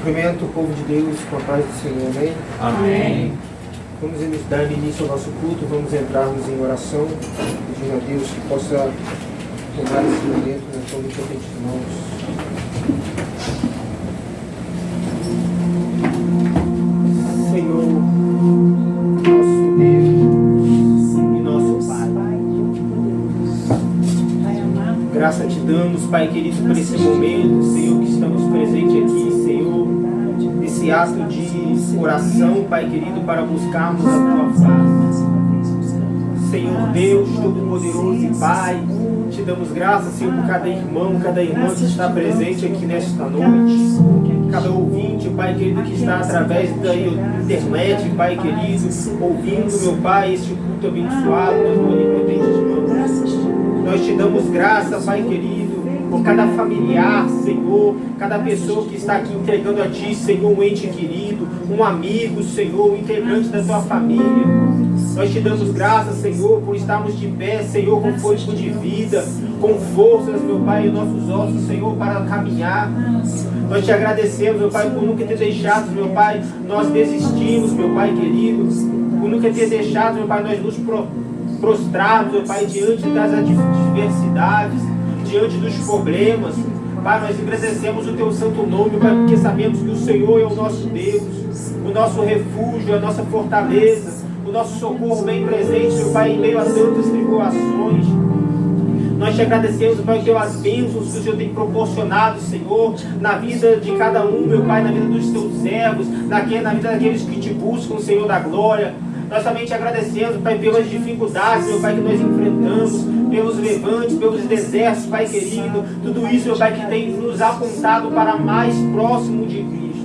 Cumprimento o povo de Deus com a paz do Senhor, amém? Amém. Vamos dar início ao nosso culto, vamos entrarmos em oração, pedindo a Deus que possa tomar esse momento nas suas potentes mãos. Senhor, nosso Deus e nosso Pai, graça te damos, Pai querido, por esse momento, Senhor, que estamos presentes aqui, Senhor, esse ato de oração, Pai querido, para buscarmos a Tua face. Senhor Deus Todo-Poderoso e Pai, te damos graças, Senhor, por cada irmão, cada irmã que está presente aqui nesta noite, cada ouvinte, Pai querido, que está através da internet, Pai querido, ouvindo, meu Pai, este culto abençoado nas onipotentes mãos. Nós te damos graça, Pai querido, por cada familiar, Senhor, cada pessoa que está aqui entregando a Ti, Senhor, um ente querido, um amigo, Senhor, um integrante da Tua família. Nós te damos graças, Senhor, por estarmos de pé, Senhor, com fôlego de vida, com forças, meu Pai, os nossos ossos, Senhor, para caminhar. Nós te agradecemos, meu Pai, por nunca ter deixado, meu Pai, nós desistimos, meu Pai querido, por nunca ter deixado, meu Pai, nós nos prostrarmos, meu Pai, diante das adversidades, diante dos problemas. Pai, nós agradecemos o Teu santo nome, Pai, porque sabemos que o Senhor é o nosso Deus, o nosso refúgio, a nossa fortaleza, o nosso socorro bem presente, meu Pai, em meio a tantas tribulações. Nós te agradecemos, Pai, pelas bênçãos que o Senhor tem proporcionado, Senhor, na vida de cada um, meu Pai, na vida dos Teus servos, na vida daqueles que Te buscam, Senhor da glória. Nós também te agradecemos, Pai, pelas dificuldades, meu Pai, que nós enfrentamos, pelos levantes, pelos desertos, Pai querido. Tudo isso, meu Pai, que tem nos apontado para mais próximo de Cristo.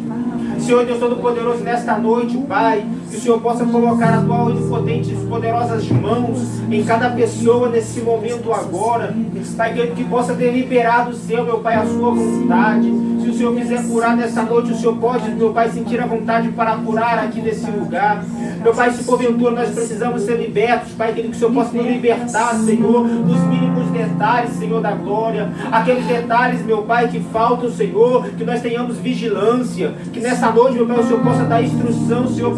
Senhor Deus Todo-Poderoso, nesta noite, Pai, que o Senhor possa colocar a Tua onipotente e poderosas mãos em cada pessoa nesse momento agora. Pai querido, que possa deliberar do céu, meu Pai, a Sua vontade. Se o Senhor quiser curar nessa noite, o Senhor pode, meu Pai, sentir a vontade para curar aqui nesse lugar. Meu Pai, se porventura nós precisamos ser libertos, Pai querido, que o Senhor possa nos libertar, Senhor, dos mínimos detalhes, Senhor da glória. Aqueles detalhes, meu Pai, que faltam, Senhor, que nós tenhamos vigilância. Que nessa noite, meu Pai, o Senhor possa dar instrução, Senhor,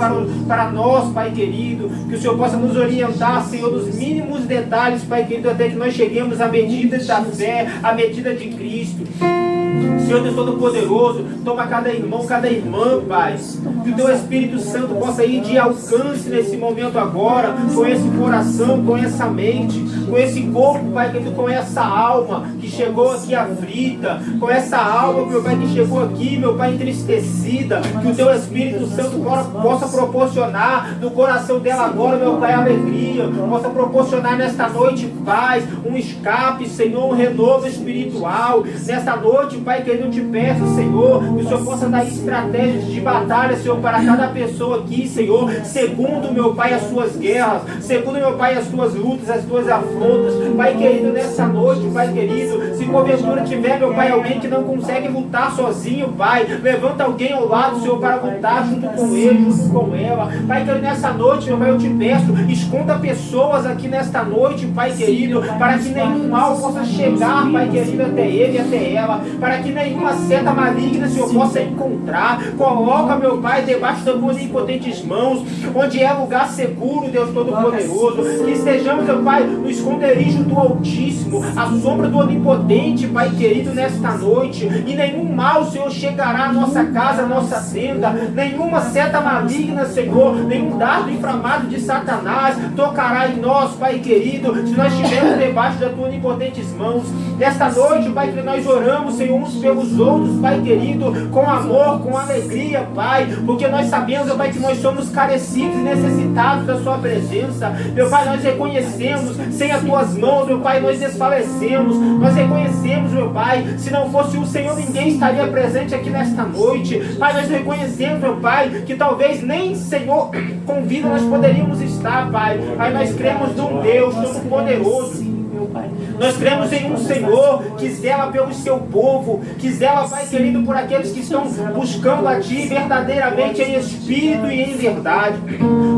para nós, Pai querido. Que o Senhor possa nos orientar, Senhor, dos mínimos detalhes, Pai querido, até que nós cheguemos à medida da fé, à medida de Cristo. Senhor Deus Todo-Poderoso, toma cada irmão, cada irmã, Pai. Que o Teu Espírito Santo possa ir de alcance nesse momento agora, com esse coração, com essa mente, com esse corpo, Pai, com essa alma que chegou aqui aflita, com essa alma, meu Pai, que chegou aqui, meu Pai, entristecida. Que o Teu Espírito Santo possa proporcionar no coração dela agora, meu Pai, alegria. Possa proporcionar nesta noite paz, um escape, Senhor, um renovo espiritual. Nesta noite, Pai querido, eu te peço, Senhor, que o Senhor possa dar estratégias de batalha, Senhor, para cada pessoa aqui, Senhor, segundo, meu Pai, as suas guerras, segundo, meu Pai, as tuas lutas, as tuas afrontas. Pai querido, nessa noite, Pai querido, se porventura tiver, meu Pai, alguém que não consegue lutar sozinho, Pai, levanta alguém ao lado, Senhor, para lutar junto com ele, junto com ela. Pai querido, nessa noite, meu Pai, eu te peço, esconda pessoas aqui nesta noite, Pai querido, para que nenhum mal possa chegar, Pai querido, até ele e até ela, para que nenhuma seta maligna, Senhor, possa encontrar. Coloca, meu Pai, debaixo das tuas onipotentes mãos, onde é lugar seguro, Deus Todo-Poderoso. Que estejamos, meu Pai, no esconderijo do Altíssimo, a sombra do Onipotente, Pai querido, nesta noite. E nenhum mal, Senhor, chegará à nossa casa, à nossa tenda. Nenhuma seta maligna, Senhor, nenhum dardo inflamado de Satanás tocará em nós, Pai querido, se nós estivermos debaixo das tuas onipotentes mãos. Nesta noite, Pai, que nós oramos, Senhor, uns pelos outros, Pai querido, com amor, com alegria, Pai, porque nós sabemos, meu Pai, que nós somos carecidos e necessitados da Sua presença. Meu Pai, nós reconhecemos, sem as Tuas mãos, meu Pai, nós desfalecemos. Nós reconhecemos, meu Pai, se não fosse o Senhor, ninguém estaria presente aqui nesta noite. Pai, nós reconhecemos, meu Pai, que talvez nem, Senhor, com vida nós poderíamos estar, Pai. Pai, nós cremos num Deus Todo-Poderoso. Nós cremos em um Senhor que zela pelo seu povo, que zela, Pai querido, por aqueles que estão buscando a Ti verdadeiramente em espírito e em verdade.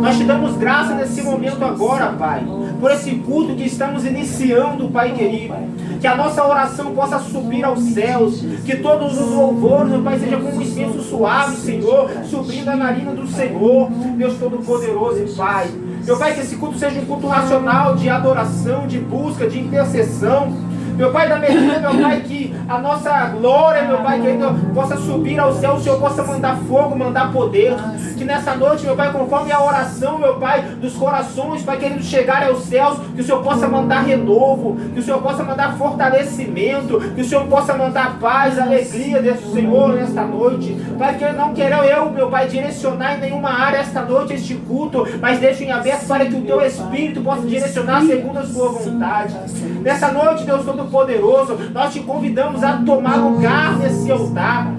Nós te damos graça nesse momento agora, Pai, por esse culto que estamos iniciando, Pai querido. que a nossa oração possa subir aos céus, que todos os louvores, meu Pai, seja como um incenso suave, Senhor, subindo a narina do Senhor, Deus Todo-Poderoso e Pai. Meu Pai, que esse culto seja um culto racional, de adoração, de busca, de intercessão. Meu Pai, da medida, meu Pai, que a nossa glória, meu Pai, que ainda possa subir ao céu, o Senhor possa mandar fogo, mandar poder. Que nessa noite, meu Pai, conforme a oração, meu Pai, dos corações, Pai, querendo chegar aos céus, que o Senhor possa mandar renovo, que o Senhor possa mandar fortalecimento, que o Senhor possa mandar paz, alegria desse Senhor nesta noite. Pai, que eu não quero eu, meu Pai, direcionar em nenhuma área esta noite, este culto, mas deixo em aberto para que o Teu Espírito possa direcionar segundo a Sua vontade. Nessa noite, Deus Todo-Poderoso, nós te convidamos a tomar lugar nesse altar.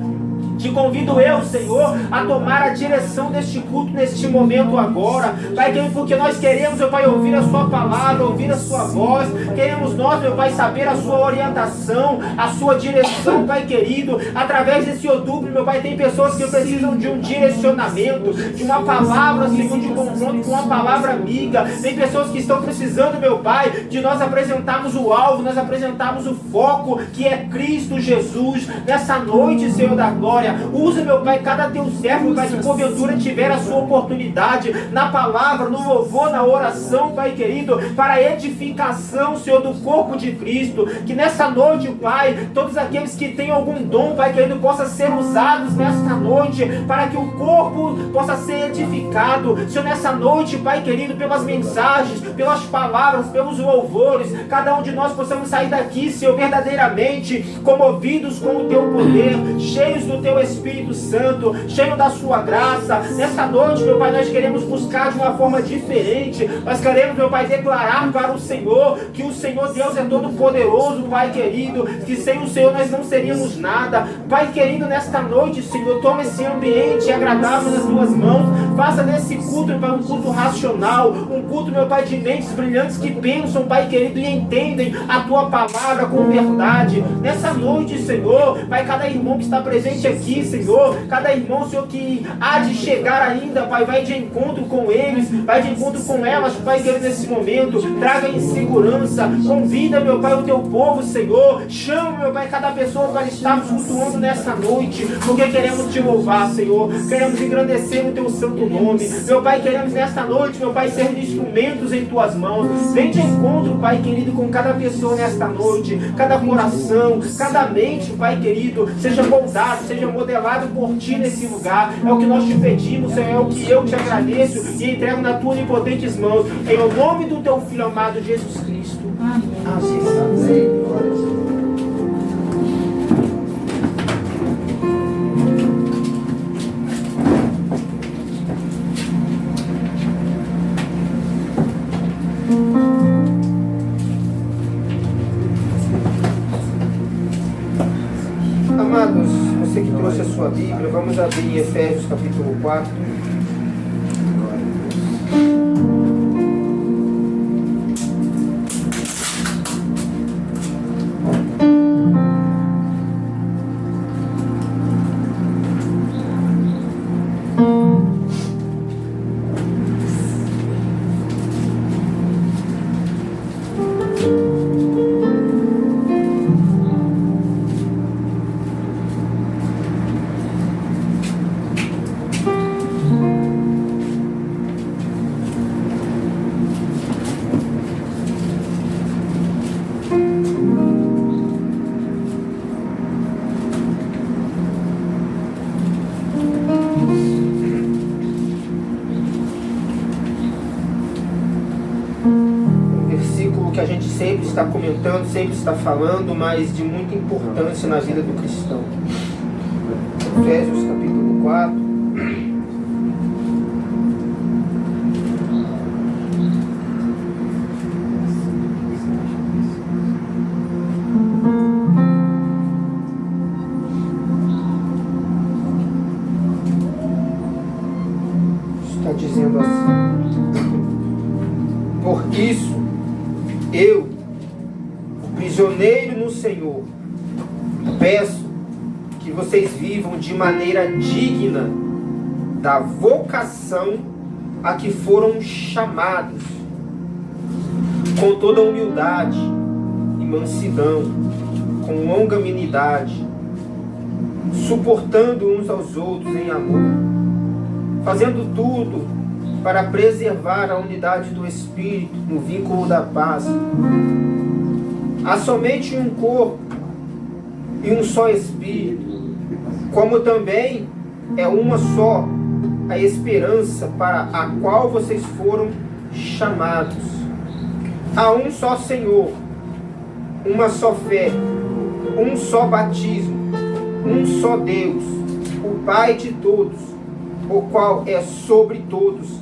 Te convido eu, Senhor, a tomar a direção deste culto neste momento agora. Pai, porque nós queremos, meu Pai, ouvir a Sua palavra, ouvir a Sua voz. Queremos nós, meu Pai, saber a Sua orientação, a Sua direção, Pai querido. Através desse outubro, meu Pai, tem pessoas que precisam de um direcionamento, de uma palavra, Senhor, de confronto, com uma palavra amiga. Tem pessoas que estão precisando, meu Pai, de nós apresentarmos o alvo, nós apresentarmos o foco, que é Cristo Jesus. Nessa noite, Senhor da glória, usa, meu Pai, cada teu servo, meu Pai, que porventura tiver a sua oportunidade na palavra, no louvor, na oração, Pai querido, para a edificação, Senhor, do corpo de Cristo. Que nessa noite, Pai, todos aqueles que têm algum dom, Pai querido, possam ser usados nesta noite, para que o corpo possa ser edificado. Senhor, nessa noite, Pai querido, pelas mensagens, pelas palavras, pelos louvores, cada um de nós possamos sair daqui, Senhor, verdadeiramente comovidos com o Teu poder, cheios do Teu Espírito Santo, cheio da Sua graça. Nessa noite, meu Pai, nós queremos buscar de uma forma diferente. Nós queremos, meu Pai, declarar para o Senhor que o Senhor Deus é todo poderoso, Pai querido, que sem o Senhor nós não seríamos nada. Pai querido, nesta noite, Senhor, toma esse ambiente agradável nas Tuas mãos. Faça desse culto, meu Pai, um culto racional, um culto, meu Pai, de mentes brilhantes que pensam, Pai querido, e entendem a Tua palavra com verdade. Nessa noite, Senhor, Pai, cada irmão que está presente aqui, Senhor, cada irmão, Senhor, que há de chegar ainda, Pai, vai de encontro com eles, vai de encontro com elas, Pai, querido, nesse momento, traga em segurança, convida, meu Pai, o Teu povo, Senhor, chama, meu Pai, cada pessoa para estarmos cultuando nessa noite, porque queremos Te louvar, Senhor, queremos engrandecer o Teu santo nome, meu Pai, queremos nesta noite, meu Pai, ser instrumentos em Tuas mãos. Vem de encontro, Pai querido, com cada pessoa nesta noite, cada coração, cada mente, Pai querido, seja moldado, seja modelado por Ti nesse lugar. É o que nós Te pedimos, Senhor, é o que eu Te agradeço e entrego nas Tuas onipotentes mãos, em o nome do Teu Filho amado Jesus Cristo. Amém. Amém. Glória a Deus. Amados, você que trouxe a sua Bíblia, vamos abrir em Efésios capítulo 4. Sempre está comentando, sempre está falando, mas de muita importância na vida do cristão. Efésios capítulo 4. Está dizendo assim: por isso, eu, prisioneiro no Senhor, peço que vocês vivam de maneira digna da vocação a que foram chamados, com toda humildade e mansidão, com longanimidade, suportando uns aos outros em amor, fazendo tudo para preservar a unidade do Espírito no vínculo da paz. Há somente um corpo e um só Espírito, como também é uma só a esperança para a qual vocês foram chamados. Há um só Senhor, uma só fé, um só batismo, um só Deus, o Pai de todos, o qual é sobre todos,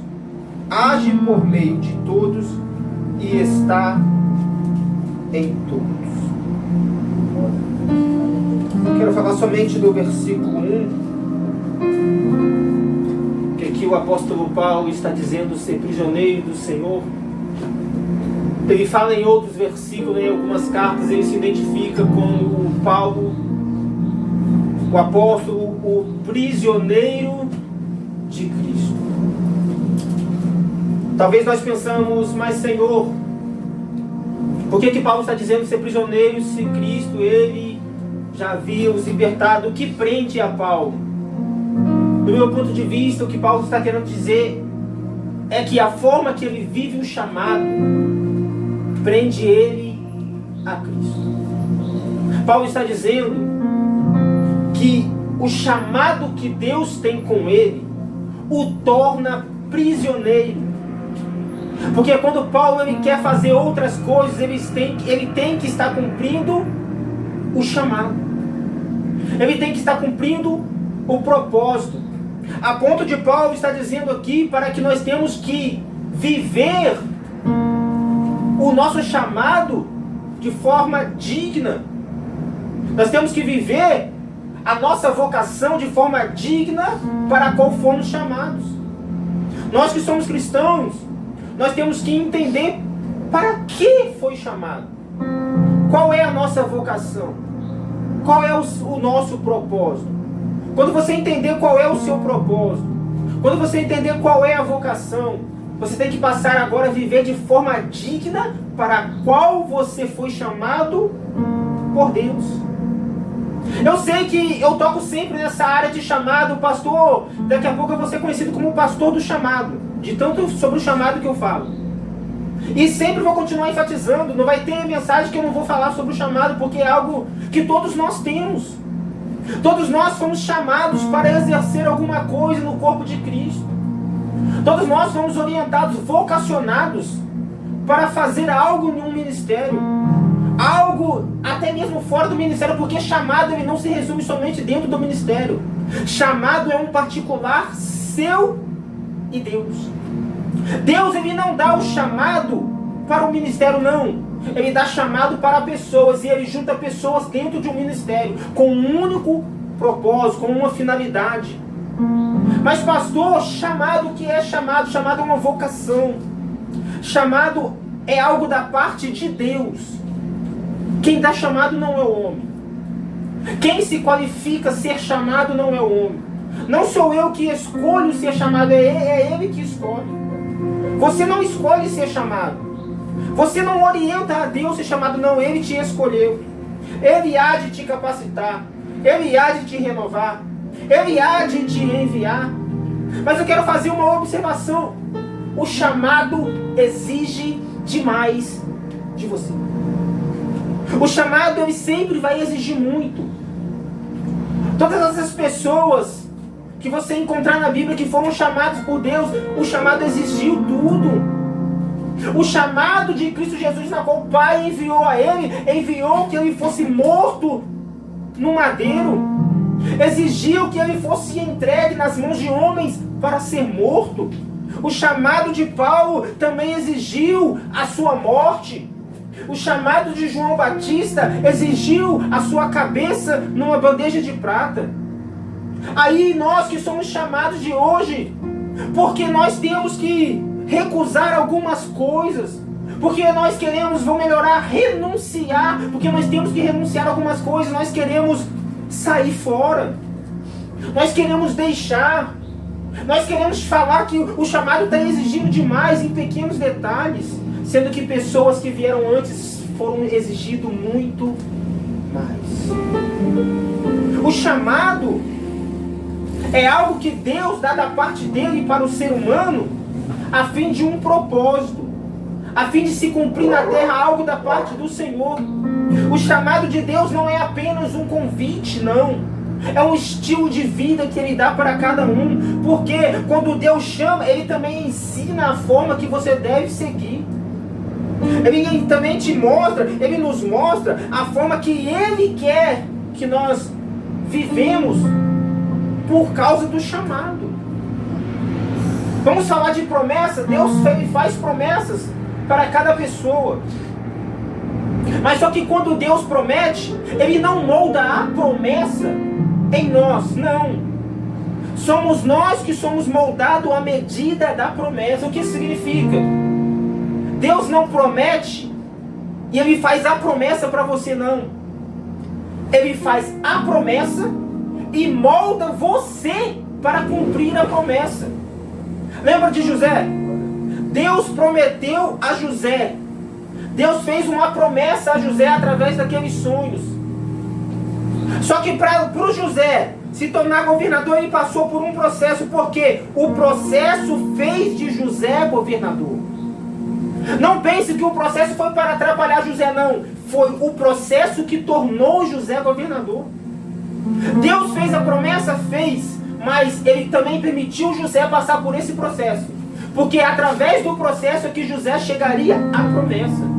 age por meio de todos e está em todos. Eu quero falar somente do versículo 1, que aqui o apóstolo Paulo está dizendo ser prisioneiro do Senhor. Ele fala em outros versículos, em algumas cartas, ele se identifica como o Paulo, o apóstolo, o prisioneiro de Cristo. Talvez nós pensamos, mas Senhor, por que Paulo está dizendo ser prisioneiro se Cristo, ele já havia os libertado? O que prende a Paulo? Do meu ponto de vista, o que Paulo está querendo dizer é que a forma que ele vive o chamado prende ele a Cristo. Paulo está dizendo que o chamado que Deus tem com ele o torna prisioneiro. Porque quando Paulo ele quer fazer outras coisas, ele tem que estar cumprindo o chamado. Ele tem que estar cumprindo o propósito. A ponto de Paulo estar dizendo aqui para que nós temos que viver o nosso chamado de forma digna. Nós temos que viver a nossa vocação de forma digna para a qual fomos chamados. Nós que somos cristãos, nós temos que entender para que foi chamado. Qual é a nossa vocação? Qual é o nosso propósito? Quando você entender qual é o seu propósito, quando você entender qual é a vocação, você tem que passar agora a viver de forma digna para a qual você foi chamado por Deus. Eu sei que eu toco sempre nessa área de chamado, pastor. Daqui a pouco eu vou ser conhecido como o pastor do chamado, de tanto sobre o chamado que eu falo. E sempre vou continuar enfatizando, não vai ter mensagem que eu não vou falar sobre o chamado, porque é algo que todos nós temos. Todos nós fomos chamados para exercer alguma coisa no corpo de Cristo. Todos nós fomos orientados, vocacionados para fazer algo em um ministério. Algo até mesmo fora do ministério, porque chamado ele não se resume somente dentro do ministério. Chamado é um particular seu e Deus. Deus ele não dá o chamado para o ministério, não. Ele dá chamado para pessoas e ele junta pessoas dentro de um ministério com um único propósito, com uma finalidade. Mas pastor, chamado, o que é chamado? Chamado é uma vocação. Chamado é algo da parte de Deus. Quem dá chamado não é o homem. Quem se qualifica a ser chamado não é o homem. Não sou eu que escolho ser chamado, é ele que escolhe. Você não escolhe ser chamado. Você não orienta a Deus ser chamado, não, ele te escolheu. Ele há de te capacitar. Ele há de te renovar. Ele há de te enviar. Mas eu quero fazer uma observação. O chamado exige demais de você. O chamado ele sempre vai exigir muito. Todas essas pessoas que você encontrar na Bíblia que foram chamados por Deus, o chamado exigiu tudo. O chamado de Cristo Jesus, na qual o Pai enviou a ele, enviou que ele fosse morto no madeiro, exigiu que ele fosse entregue nas mãos de homens para ser morto. O chamado de Paulo também exigiu a sua morte. O chamado de João Batista exigiu a sua cabeça numa bandeja de prata. Aí nós que somos chamados de hoje, porque nós temos que recusar algumas coisas, porque nós queremos, vou melhorar, renunciar, porque nós temos que renunciar algumas coisas, nós queremos sair fora, nós queremos deixar, nós queremos falar que o chamado está exigindo demais em pequenos detalhes, sendo que pessoas que vieram antes foram exigidos muito mais. O chamado é algo que Deus dá da parte dele para o ser humano a fim de um propósito, a fim de se cumprir na terra algo da parte do Senhor. O chamado de Deus não é apenas um convite, não. É um estilo de vida que Ele dá para cada um. Porque quando Deus chama, Ele também ensina a forma que você deve seguir. Ele também te mostra, Ele nos mostra a forma que Ele quer que nós vivemos por causa do chamado. Vamos falar de promessa. Deus faz promessas para cada pessoa. Mas só que quando Deus promete, Ele não molda a promessa em nós, não. Somos nós que somos moldados à medida da promessa. O que significa? Deus não promete e Ele faz a promessa para você, não. Ele faz a promessa e molda você para cumprir a promessa. Lembra de José? Deus prometeu a José. Deus fez uma promessa a José através daqueles sonhos. Só que para o José se tornar governador, ele passou por um processo, porque o processo fez de José governador. Não pense que o processo foi para atrapalhar José, não. Foi o processo que tornou José governador. Deus fez a promessa, fez, mas Ele também permitiu José passar por esse processo. Porque através do processo é que José chegaria à promessa.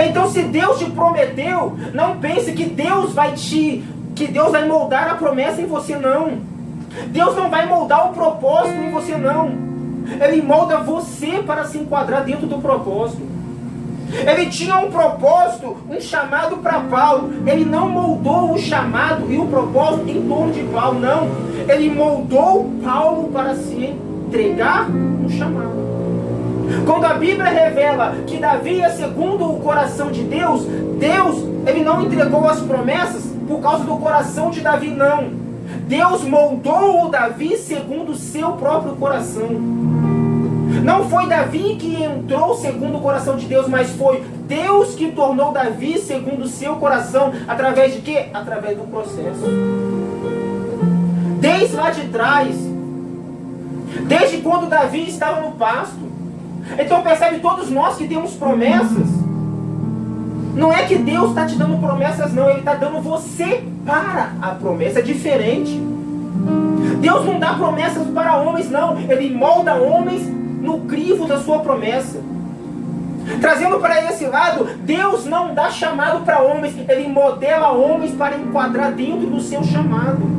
Então, se Deus te prometeu, não pense que Deus vai moldar a promessa em você, não. Deus não vai moldar o propósito em você, não. Ele molda você para se enquadrar dentro do propósito. Ele tinha um propósito, um chamado para Paulo. Ele não moldou o chamado e o propósito em torno de Paulo, não. Ele moldou Paulo para se entregar no chamado. Quando a Bíblia revela que Davi é segundo o coração de Deus, Ele não entregou as promessas por causa do coração de Davi, não. Deus moldou o Davi segundo o seu próprio coração. Não foi Davi que entrou segundo o coração de Deus, mas foi Deus que tornou Davi segundo o seu coração. Através de quê? Através do processo. Desde lá de trás, desde quando Davi estava no pasto. Então percebe, todos nós que temos promessas, não é que Deus está te dando promessas, não. Ele está dando você para a promessa. É diferente. Deus não dá promessas para homens, não. Ele molda homens no crivo da sua promessa. Trazendo para esse lado, Deus não dá chamado para homens. Ele modela homens para enquadrar dentro do seu chamado.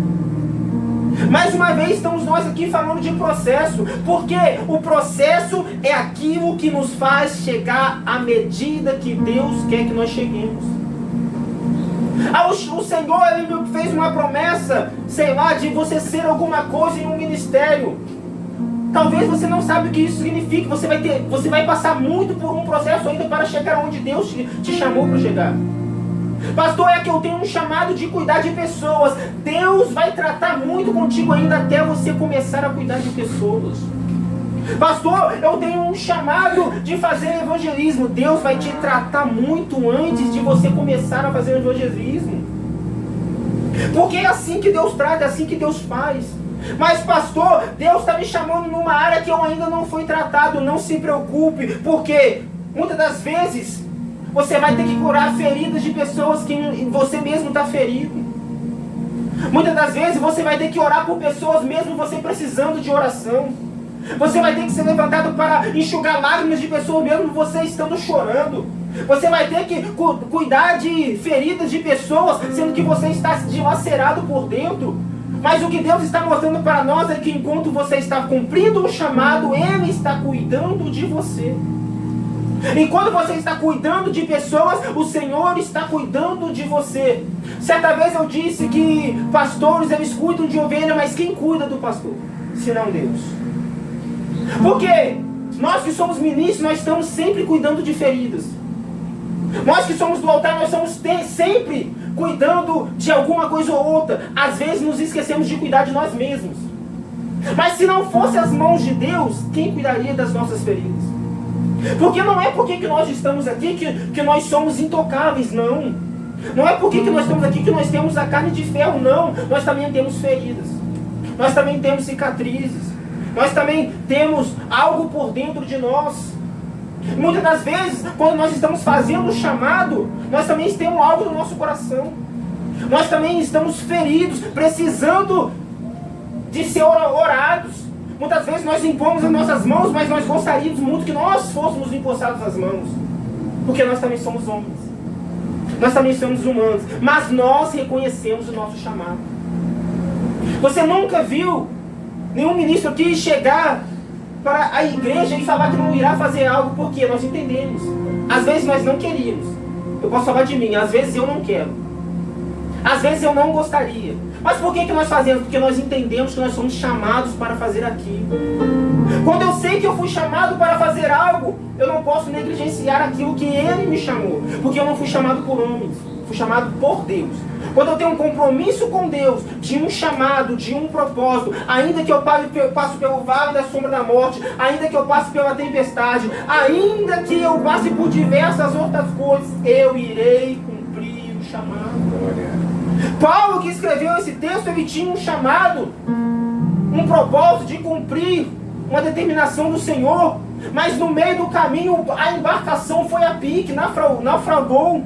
Mais uma vez estamos nós aqui falando de processo, porque o processo é aquilo que nos faz chegar à medida que Deus quer que nós cheguemos. O Senhor, Ele me fez uma promessa, sei lá, de você ser alguma coisa em um ministério. Talvez você não sabe o que isso significa. Você vai passar muito por um processo ainda para chegar onde Deus te chamou para chegar. Pastor, é que eu tenho um chamado de cuidar de pessoas. Deus vai tratar muito contigo ainda até você começar a cuidar de pessoas. Pastor, eu tenho um chamado de fazer evangelismo. Deus vai te tratar muito antes de você começar a fazer evangelismo. Porque é assim que Deus trata, é assim que Deus faz. Mas pastor, Deus está me chamando numa área que eu ainda não fui tratado. Não se preocupe, porque muitas das vezes você vai ter que curar feridas de pessoas que você mesmo está ferido. Muitas das vezes você vai ter que orar por pessoas mesmo você precisando de oração. Você vai ter que ser levantado para enxugar lágrimas de pessoas mesmo você estando chorando. Você vai ter que cuidar de feridas de pessoas sendo que você está dilacerado por dentro. Mas o que Deus está mostrando para nós é que enquanto você está cumprindo o chamado, Ele está cuidando de você. Enquanto você está cuidando de pessoas, o Senhor está cuidando de você. Certa vez eu disse que pastores, eles cuidam de ovelha, mas quem cuida do pastor? Senão Deus. Porque nós que somos ministros, nós estamos sempre cuidando de feridas. Nós que somos do altar, nós estamos sempre cuidando de alguma coisa ou outra. Às vezes nos esquecemos de cuidar de nós mesmos. Mas se não fosse as mãos de Deus, quem cuidaria das nossas feridas? Porque não é porque que nós estamos aqui que nós somos intocáveis, não. Não é porque que nós estamos aqui que nós temos a carne de ferro, não. Nós também temos feridas. Nós também temos cicatrizes. Nós também temos algo por dentro de nós. Muitas das vezes, quando nós estamos fazendo o chamado, nós também temos algo no nosso coração. Nós também estamos feridos, precisando de ser orados. Muitas vezes nós impomos as nossas mãos, mas nós gostaríamos muito que nós fôssemos impostados as mãos. Porque nós também somos homens. Nós também somos humanos. Mas nós reconhecemos o nosso chamado. Você nunca viu nenhum ministro aqui chegar para a igreja e falar que não irá fazer algo, porque nós entendemos. Às vezes nós não queríamos. Eu posso falar de mim, às vezes eu não quero. Às vezes eu não gostaria. Mas por que nós fazemos? Porque nós entendemos que nós somos chamados para fazer aquilo. Quando eu sei que eu fui chamado para fazer algo, eu não posso negligenciar aquilo que Ele me chamou. Porque eu não fui chamado por homens, fui chamado por Deus. Quando eu tenho um compromisso com Deus, de um chamado, de um propósito, ainda que eu passe pelo vale da sombra da morte, ainda que eu passe pela tempestade, ainda que eu passe por diversas outras coisas, eu irei cumprir o chamado. Paulo, que escreveu esse texto, ele tinha um chamado, um propósito de cumprir uma determinação do Senhor, mas no meio do caminho a embarcação foi a pique, naufragou.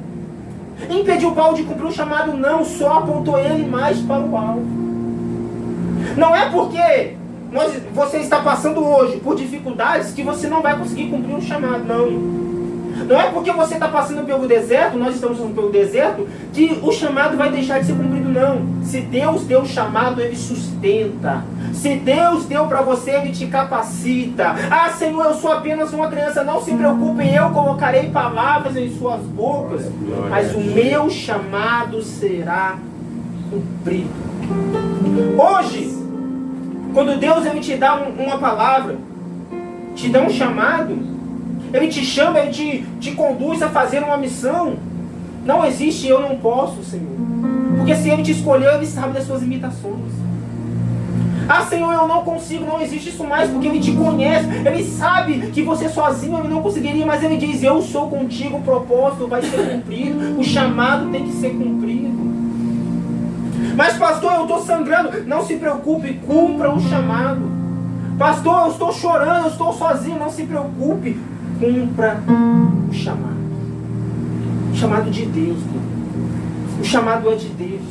Impediu Paulo de cumprir o chamado? Não, só apontou ele mais para o alvo. Não é porque você está passando hoje por dificuldades que você não vai conseguir cumprir um chamado, não. Não é porque você está passando pelo deserto, nós estamos passando pelo deserto, que o chamado vai deixar de ser cumprido, não. Se Deus deu o chamado, Ele sustenta. Se Deus deu para você, Ele te capacita. Ah, Senhor, eu sou apenas uma criança, não se preocupem, eu colocarei palavras em suas bocas, mas o meu chamado será cumprido. Hoje, quando Deus Ele te dá uma palavra, te dá um chamado, Ele te chama, Ele te conduz a fazer uma missão. Não existe eu não posso, Senhor. Porque se Ele te escolheu, Ele sabe das suas limitações. Ah, Senhor, eu não consigo, não existe isso mais, porque Ele te conhece. Ele sabe que você sozinho Ele não conseguiria, mas Ele diz, eu sou contigo, o propósito vai ser cumprido, o chamado tem que ser cumprido. Mas pastor, eu estou sangrando. Não se preocupe, cumpra o chamado. Pastor, eu estou chorando, eu estou sozinho. Não se preocupe, cumpra o chamado. O chamado de Deus, o chamado é de Deus.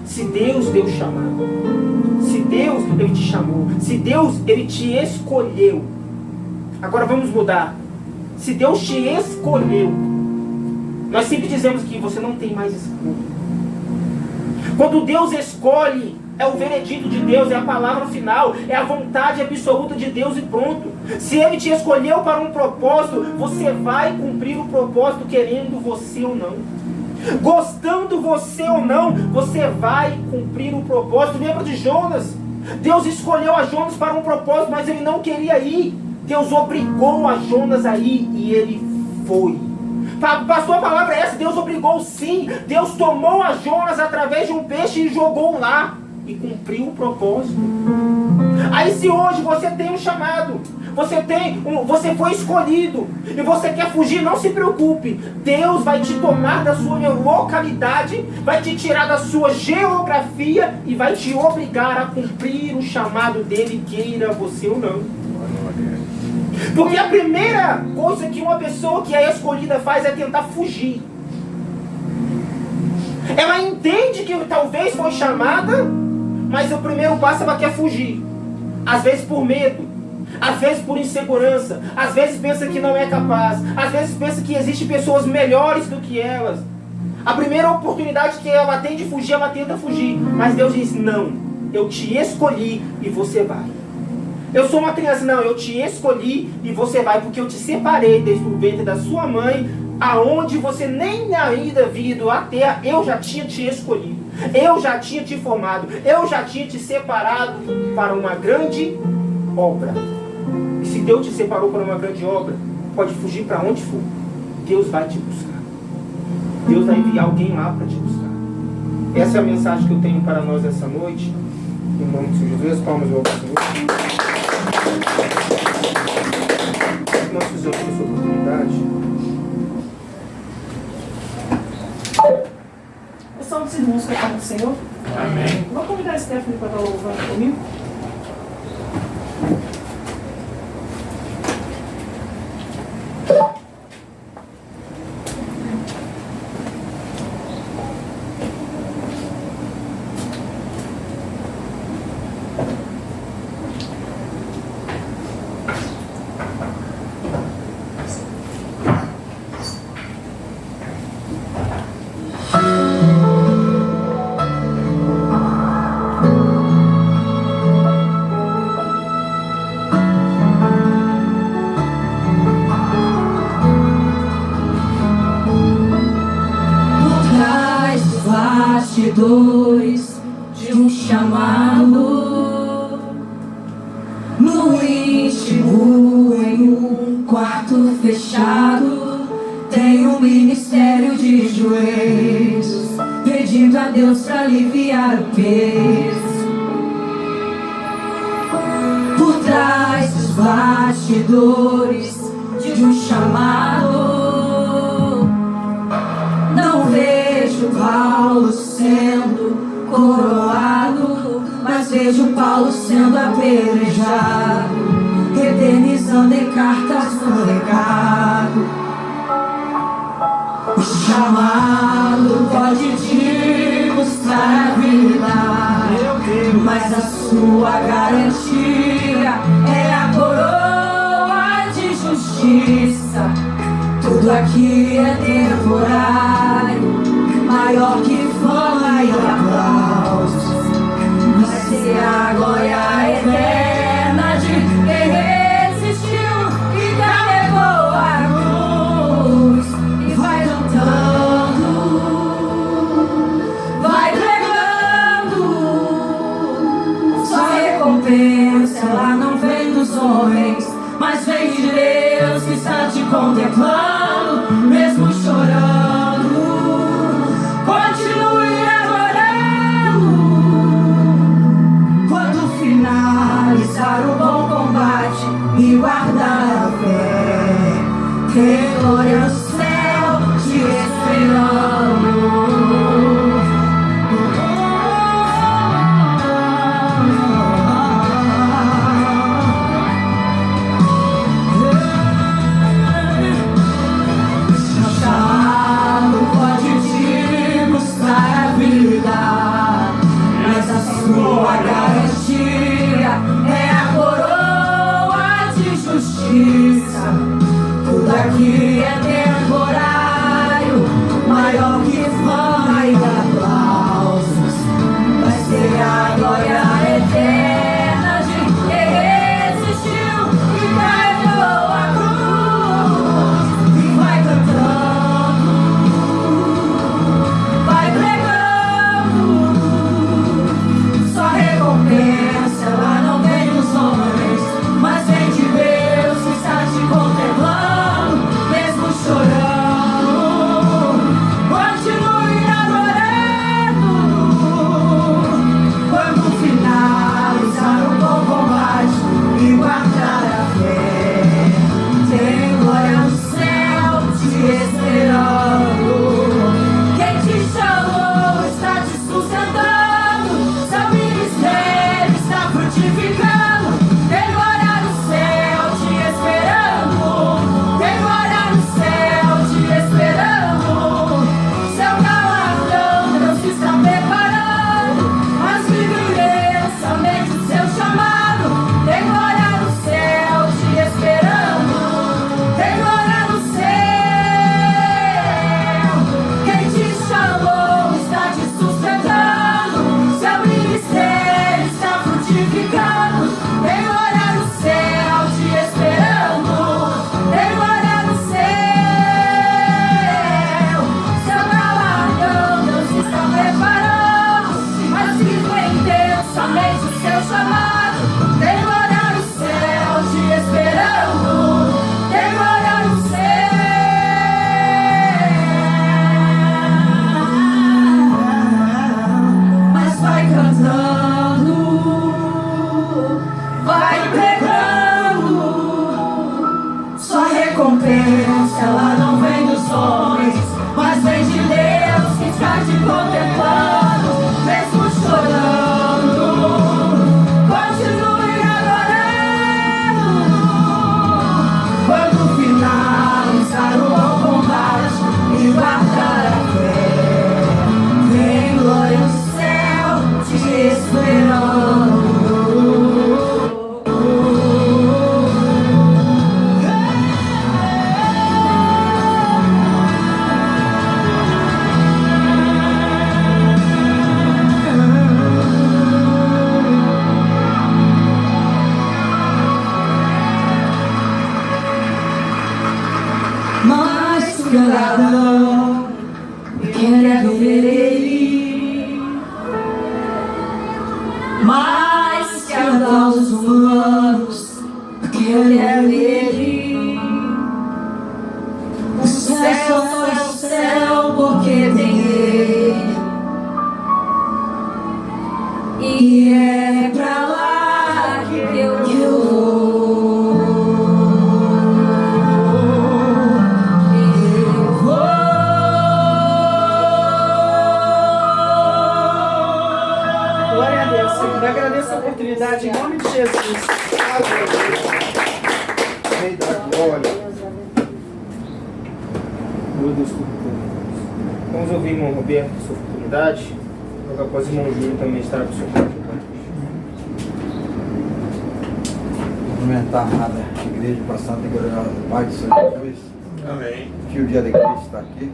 Se Deus deu o chamado, se Deus Ele te chamou, se Deus Ele te escolheu. Agora vamos mudar. Se Deus te escolheu, nós sempre dizemos que você não tem mais escolha. Quando Deus escolhe, é o veredito de Deus, é a palavra final, é a vontade absoluta de Deus e pronto. Se Ele te escolheu para um propósito, você vai cumprir o propósito, querendo você ou não. Gostando você ou não, você vai cumprir o propósito. Lembra de Jonas? Deus escolheu a Jonas para um propósito, mas ele não queria ir. Deus obrigou a Jonas a ir e ele foi. Pastor, a palavra é essa, Deus obrigou sim. Deus tomou a Jonas através de um peixe e jogou lá. E cumpriu o propósito. Aí se hoje você tem um chamado, você foi escolhido e você quer fugir, não se preocupe. Deus vai te tomar da sua localidade, vai te tirar da sua geografia e vai te obrigar a cumprir o chamado dele, queira você ou não. Porque a primeira coisa que uma pessoa que é escolhida faz é tentar fugir. Ela entende que talvez foi chamada, mas o primeiro passo ela quer fugir. Às vezes por medo, às vezes por insegurança, às vezes pensa que não é capaz, às vezes pensa que existem pessoas melhores do que elas. A primeira oportunidade que ela tem de fugir, ela tenta fugir. Mas Deus diz, não, eu te escolhi e você vai. Eu sou uma criança, não, eu te escolhi e você vai, porque eu te separei desde o ventre da sua mãe, aonde você nem ainda vindo à terra, eu já tinha te escolhido. Eu já tinha te formado, eu já tinha te separado para uma grande obra. E se Deus te separou para uma grande obra, pode fugir para onde for. Deus vai te buscar. Deus vai enviar alguém lá para te buscar. Essa é a mensagem que eu tenho para nós essa noite. Em nome de Jesus, palmas ao Senhor. Nós fizemos essa oportunidade. música para o Senhor? Amém. Vou convidar a Stephanie para estar louvando comigo. Bastidores de um chamado, no íntimo, em um quarto fechado, tem um ministério de joelhos, pedindo a Deus para aliviar o peso. Por trás dos bastidores de um chamado, não vejo Paulo sendo coroado, mas vejo Paulo sendo apedrejado, eternizando em cartas um legado. O chamado pode te custar a vida, mas a sua garantia é a coroa de justiça. Tudo aqui é temporário, maior que fama e aplausos, vai ser a glória eterna de quem resistiu e carregou a cruz. E vai lutando, vai pregando, sua recompensa ela não vem dos homens, mas vem de Deus que está te contemplando, mesmo chorando. Continue adorando. Quando finalizar o bom combate e guardar a fé, tem glória no céu te esperando. Sua garantia é a coroa de justiça. Tudo aqui é Deus. os humanos, porque Ele é dele. O céu só é o céu porque tem Ele. E é pra lá que eu vou. Glória a Deus, Senhor. Agradeço a oportunidade em nome de Jesus. Rei da glória. Meu Deus, vamos ouvir o irmão Roberto, sua oportunidade. Logo após o irmão Júlio também estará com o seu próprio. Cumprimentar nada, igreja, passando e gloriosa Pai do Senhor Jesus. Amém. Que o dia da igreja está aqui.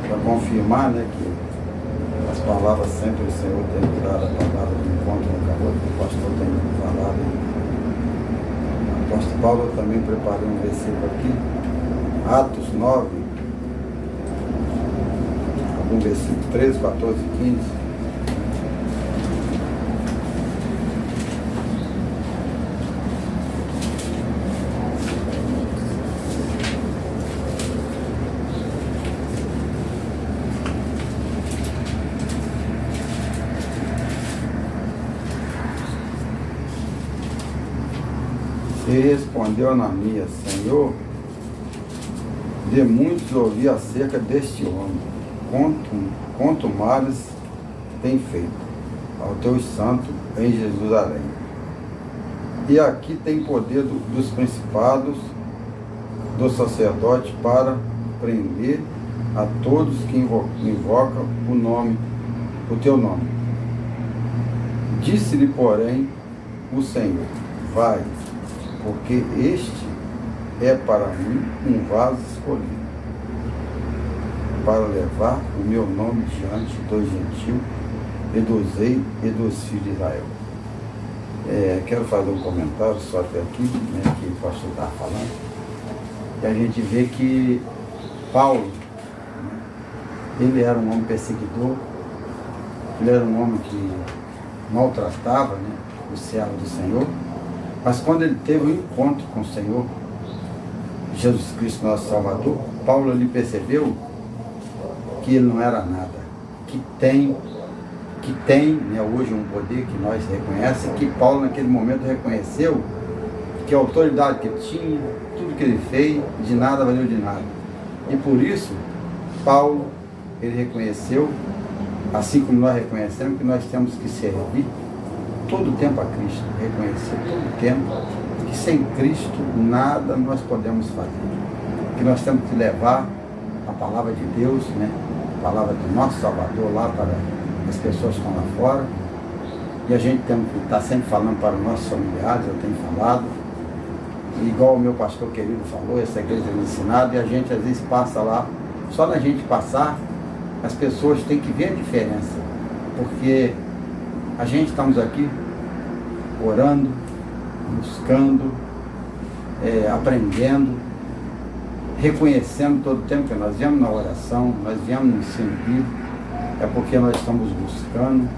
Para confirmar, né, que as palavras sempre o Senhor tem usado, a palavra do encontro no calor, que o pastor tem falado. O apóstolo Paulo também preparou um versículo aqui, Atos 9, algum versículo 13, 14 e 15. E respondeu Ananias: Senhor, de muitos ouvi acerca deste homem, quanto males tem feito ao teu santo em Jerusalém. E aqui tem poder dos principados, do sacerdote, para prender a todos que invocam o teu nome. Disse-lhe, porém, o Senhor: vai, porque este é para mim um vaso escolhido, para levar o meu nome diante dos gentios e dos reis e dos filhos de Israel. Quero fazer um comentário só até aqui, né, que o pastor está falando, e a gente vê que Paulo, né, ele era um homem perseguidor, ele era um homem que maltratava, né, o servo do Senhor. Mas quando ele teve um encontro com o Senhor, Jesus Cristo, nosso Salvador, Paulo ele percebeu que ele não era nada, que tem, né, hoje um poder que nós reconhecemos, que Paulo naquele momento reconheceu que a autoridade que ele tinha, tudo que ele fez, de nada valeu de nada. E por isso, Paulo, ele reconheceu, assim como nós reconhecemos, que nós temos que servir todo o tempo a Cristo, reconhecer todo o tempo que sem Cristo nada nós podemos fazer, que nós temos que levar a palavra de Deus, né, a palavra do nosso Salvador lá para as pessoas que estão lá fora, e a gente tem que estar sempre falando para os nossos familiares, eu tenho falado, igual o meu pastor querido falou, essa igreja é ensinada, e a gente às vezes passa lá, só na gente passar, as pessoas têm que ver a diferença, porque a gente estamos aqui orando, buscando, aprendendo, reconhecendo todo o tempo que nós viemos na oração, nós viemos no ensino bíblico, é porque nós estamos buscando,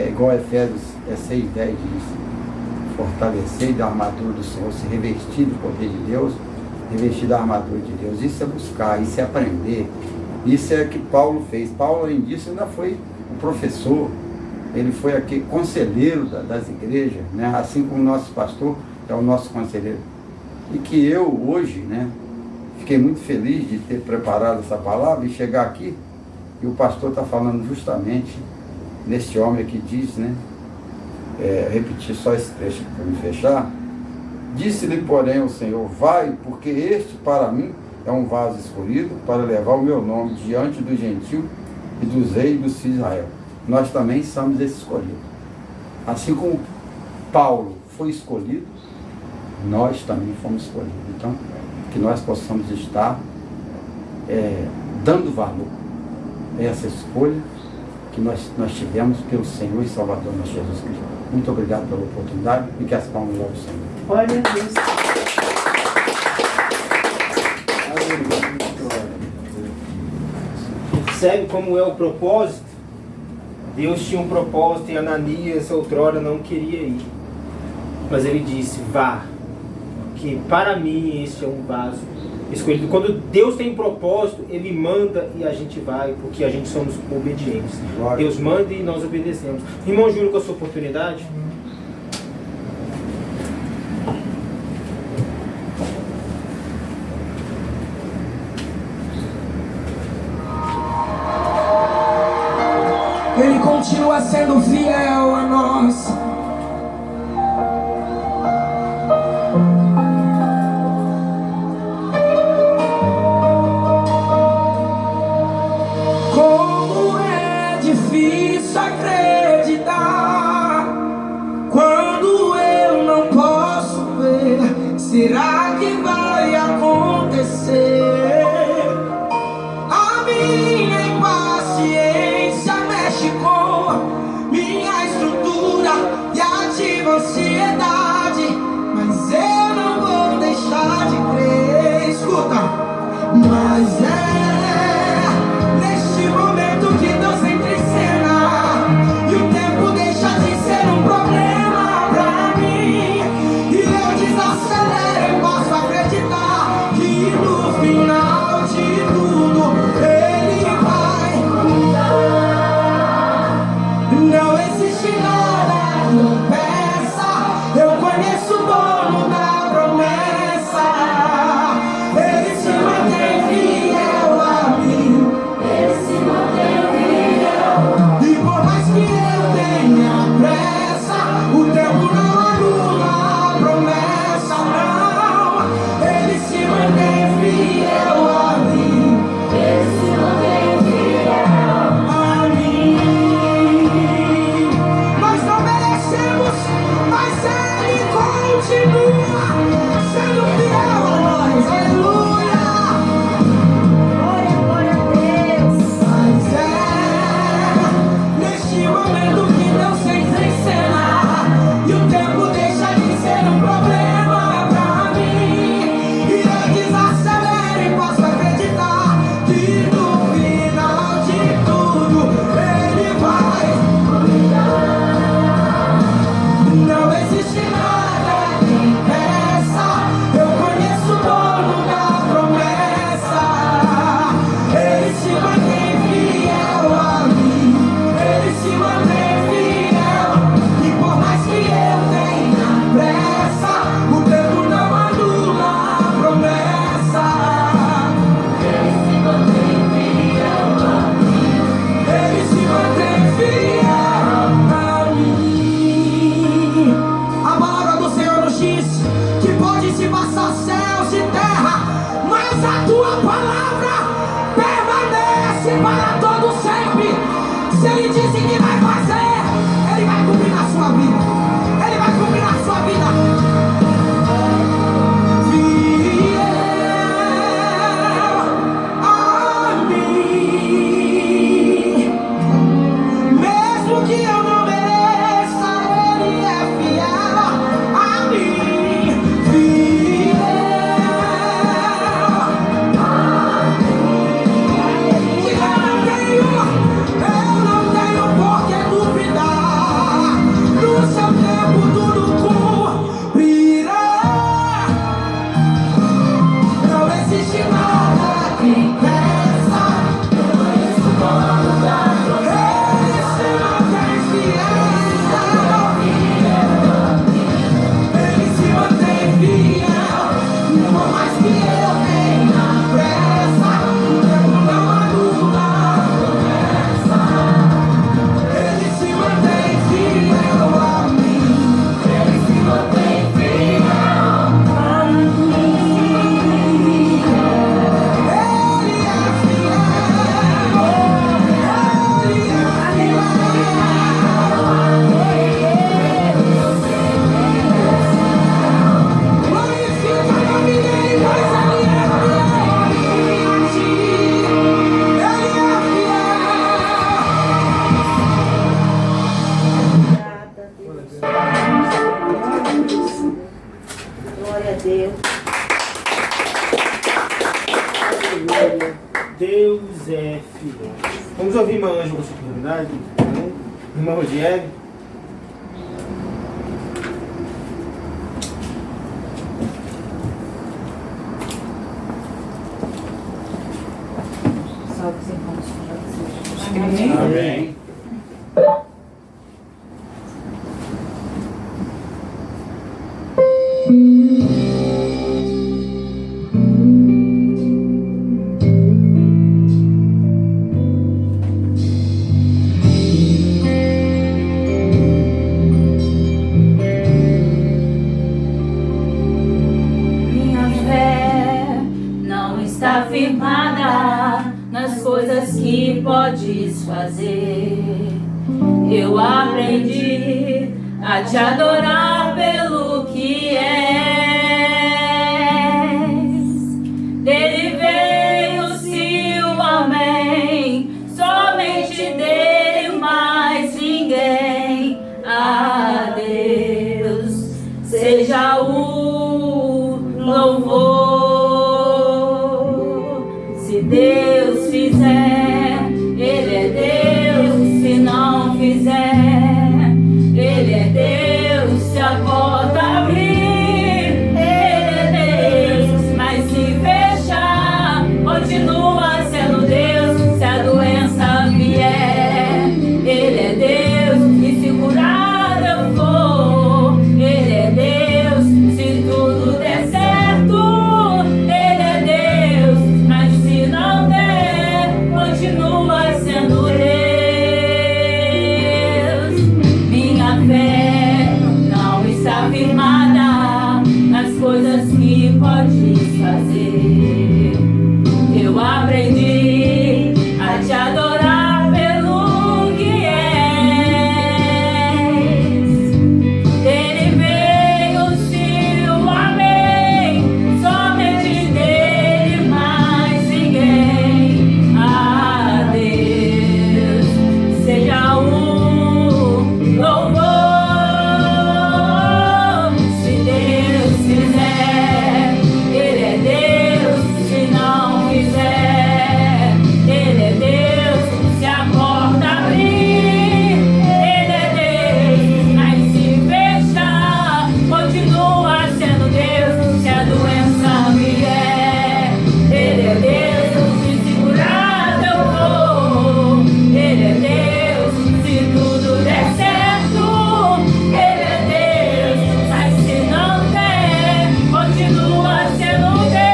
igual Efésios 6:10 diz, fortalecer da armadura do Senhor, se revestir do poder de Deus, revestir da armadura de Deus. Isso é buscar, isso é aprender, isso é o que Paulo fez. Paulo, além disso, ainda foi um professor, ele foi aqui conselheiro das igrejas, né? Assim como o nosso pastor é o nosso conselheiro. E que eu hoje, né, fiquei muito feliz de ter preparado essa palavra e chegar aqui, e o pastor está falando justamente nesse homem que diz, né, repetir só esse trecho para me fechar. Disse-lhe, porém, o Senhor: vai, porque este para mim é um vaso escolhido para levar o meu nome diante do gentio e dos reis dos filhos de Israel. Nós também somos esse escolhido. Assim como Paulo foi escolhido, nós também fomos escolhidos. Então, que nós possamos estar dando valor a essa escolha que nós tivemos pelo Senhor e Salvador nosso Jesus Cristo. Muito obrigado pela oportunidade e que as palmas louvem o Senhor. Glória a Deus. Percebe como é o propósito Deus tinha um propósito e Ananias outrora não queria ir. Mas ele disse, vá, que para mim este é um vaso escolhido. Quando Deus tem propósito, Ele manda e a gente vai, porque a gente somos obedientes. Glória. Deus manda e nós obedecemos. Irmão Júlio, com a sua oportunidade. Ele continua sendo fiel a nós. Como é difícil acreditar quando eu não posso ver. Será que vai acontecer? A minha impaciência mexe com minha estrutura e ativa a ansiedade, mas eu não vou deixar de crer. Escuta, mas neste momento que Deus entra em cena e o tempo deixa de ser um problema pra mim, e eu desacelero e posso acreditar que no final de tudo Ele vai cuidar. Não existe nada que impeça. Eu conheço o dono da promessa. Ele se mantém fiel a mim. Ele se mantém fiel. E por mais que eu tenha pressa, o tempo não anula a promessa, não. Ele se mantém fiel a mim. Ele se mantém fiel a mim. Nós não merecemos, mas Ele continua sendo fiel a nós. Aleluia. Glória a Deus. Mas neste momento que Deus entra em cena e o tempo deixa de ser um problema pra mim, e eu desacelero e posso acreditar que no final de tudo Ele vai cuidar. Não existe nada que impeça. Eu conheço o dono da promessa. Ele se mantém fiel a mim. Ele se mantém fiel. E por mais que eu tenha pressa, o tempo não anula a promessa. Ele se mantém fiel a mim. Ele se mantém fiel a mim. A palavra do Senhor nos diz que pode se passar céus e terra, mas a tua palavra permanece para todo sempre. Se Ele disse que vai fazer, Ele vai cumprir na sua vida. Ele vai cumprir na sua vida. Fiel a mim. Mesmo que eu não mereça, Ele é fiel a mim. Fiel a mim. Diga, eu não tenho por que duvidar. No seu tempo tudo cumprirá. Não existe nada que impeça. Ele se mantém fiel. Ele se mantém fiel. E por mais que eu tenha pressa, o tempo não anula a promessa. Ele se mantém fiel a mim. Ele se mantém fiel a mim. Ele é fiel. Ele é glorifica o nome dele, pois Ele é fiel a ti. Ele é Glória a Deus. Deus é fiel. Vamos ouvir irmã Ângela com a sua oportunidade? Irmã Rodiele. Salve os irmãos. Amém. Amém. Minha fé não está firmada nas coisas que podes fazer. Eu aprendi a te adorar pelo que és. Dele veio sim o amém, somente dele, mais ninguém. A Deus seja o louvor. Se Deus fizer, Ele é Deus. Se não fizer, Ele é Deus. Se a porta abrir, Ele é Deus. Mas se fechar, continua sendo Deus. Se a doença vier, Ele é Deus. E se curado eu for, Ele é Deus. Se tudo der certo, Ele é Deus. Mas se não der, continua sendo Deus. Minha fé não está firmada nas coisas que podes fazer. Eu aprendi a te adorar pelo que és. Ele veio sim o amém, somente dele, mais ninguém. A Deus seja o louvor. Se Deus fizer, Ele é Deus. Se não fizer, Ele é Deus. Se a porta abrir, Ele é Deus. Mas se fechar, continua sendo Deus. Se a doença vier, Ele é Deus. Se curado eu vou, Ele é Deus. Se tudo der certo, Ele é Deus. Mas se não der, continua sendo Deus.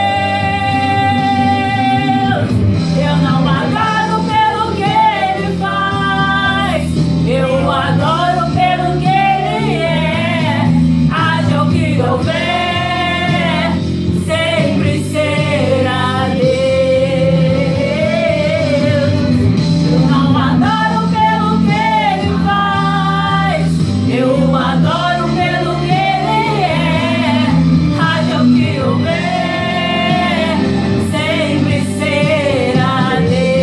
Eu não adoro pelo que Ele faz, eu o adoro pelo que Ele é. Haja o que houver, sempre será Deus. Eu não adoro pelo que Ele faz, eu o adoro pelo que Ele é. Haja o que houver, sempre será Deus.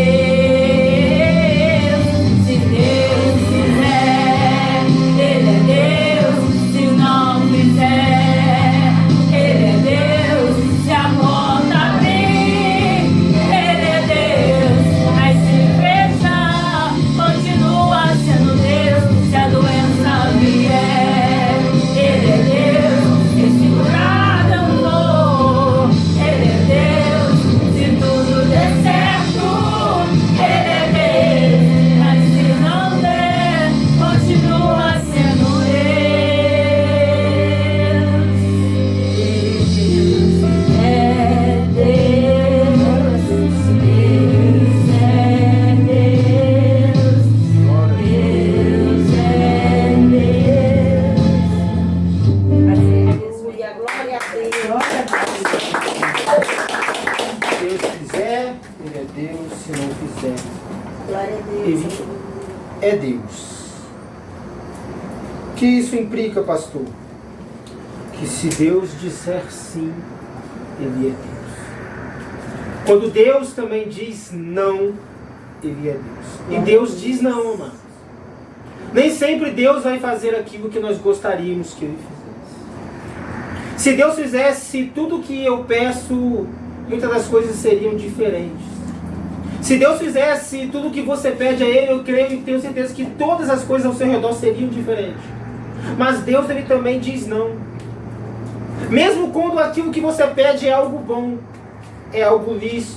Se Deus fizer, Ele é Deus. Se não fizer, Ele é Deus. Se a porta abrir, Ele é Deus. Mas se fechar, continua sendo Deus. Se a doença vier, Ele é Deus. E se curado eu vou, Ele é Deus. Se tudo der certo, Ele é Deus. Mas se não der, continua sendo Deus. Deus é Deus. Deus é Deus. Deus é Deus. Aleluia, glória a Deus. Se Deus fizer, Ele é Deus. Se não fizer, Glória a Deus. Ele é Deus. O que isso implica, pastor? Que se Deus disser sim, Ele é Deus. Quando Deus também diz não, Ele é Deus. E Deus diz não, amados. Nem sempre Deus vai fazer aquilo que nós gostaríamos que Ele fizesse. Se Deus fizesse tudo o que eu peço, muitas das coisas seriam diferentes. Se Deus fizesse tudo o que você pede a Ele, eu creio e tenho certeza que todas as coisas ao seu redor seriam diferentes. Mas Deus, Ele também diz não. Mesmo quando aquilo que você pede é algo bom, é algo lícito,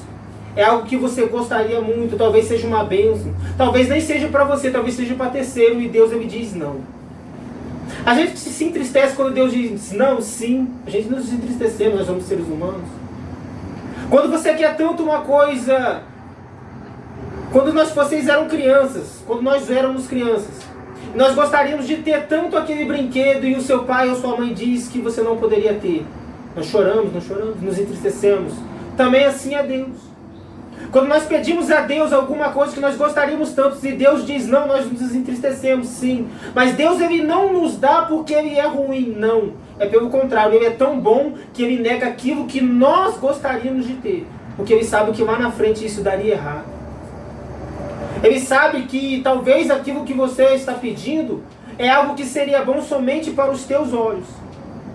é algo que você gostaria muito, talvez seja uma bênção, talvez nem seja para você, talvez seja para terceiro, e Deus, Ele diz não. A gente se entristece quando Deus diz não, sim. A gente não se entristecemos, nós somos seres humanos. Quando você quer tanto uma coisa... Quando vocês eram crianças, quando nós éramos crianças, nós gostaríamos de ter tanto aquele brinquedo e o seu pai ou sua mãe diz que você não poderia ter. Nós choramos, nos entristecemos. Também assim é Deus. Quando nós pedimos a Deus alguma coisa que nós gostaríamos tanto e Deus diz não, nós nos entristecemos, sim. Mas Deus, Ele não nos dá porque Ele é ruim, não. É pelo contrário, Ele é tão bom que Ele nega aquilo que nós gostaríamos de ter. Porque Ele sabe que lá na frente isso daria errado. Ele sabe que talvez aquilo que você está pedindo é algo que seria bom somente para os teus olhos,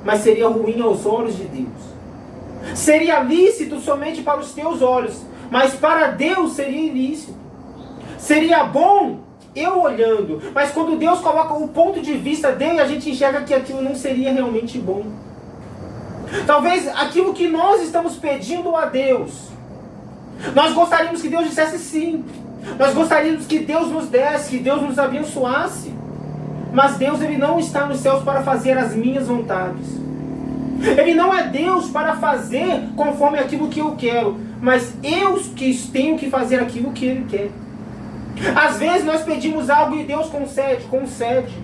mas seria ruim aos olhos de Deus. Seria lícito somente para os teus olhos, mas para Deus seria ilícito. Seria bom eu olhando, mas quando Deus coloca o ponto de vista dele, a gente enxerga que aquilo não seria realmente bom. Talvez aquilo que nós estamos pedindo a Deus, nós gostaríamos que Deus dissesse sim. Nós gostaríamos que Deus nos desse, que Deus nos abençoasse. Mas Deus, Ele não está nos céus para fazer as minhas vontades. Ele não é Deus para fazer conforme aquilo que eu quero, mas eu que tenho que fazer aquilo que Ele quer. Às vezes nós pedimos algo e Deus concede.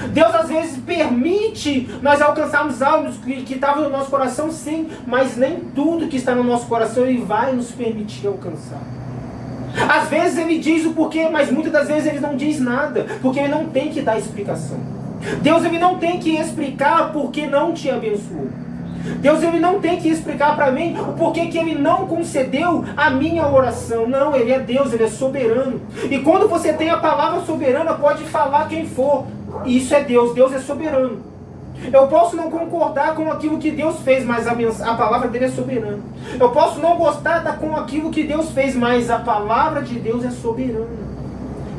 Deus às vezes permite nós alcançarmos algo que estava no nosso coração, sim, mas nem tudo que está no nosso coração Ele vai nos permitir alcançar. Às vezes Ele diz o porquê, mas muitas das vezes Ele não diz nada, porque Ele não tem que dar explicação. Deus, Ele não tem que explicar porque não te abençoou. Deus, Ele não tem que explicar para mim o porquê que Ele não concedeu a minha oração. Não, Ele é Deus, Ele é soberano. E quando você tem a palavra soberana, pode falar quem for. Isso é Deus, Deus é soberano. Eu posso não concordar com aquilo que Deus fez, mas a palavra dele é soberana. Eu posso não gostar com aquilo que Deus fez, mas a palavra de Deus é soberana.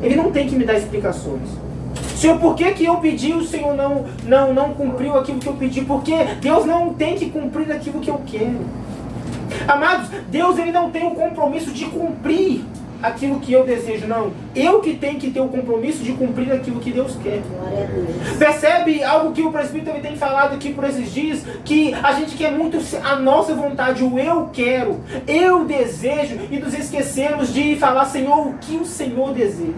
Ele não tem que me dar explicações. Senhor, por que eu pedi, o Senhor não cumpriu aquilo que eu pedi? Porque Deus não tem que cumprir aquilo que eu quero. Amados, Deus, Ele não tem o compromisso de cumprir aquilo que eu desejo, não. Eu que tenho que ter o compromisso de cumprir aquilo que Deus quer. Glória a Deus. Percebe algo que o presbítero tem falado aqui por esses dias? Que a gente quer muito a nossa vontade, o eu quero, eu desejo, e nos esquecemos de falar, Senhor, o que o Senhor deseja.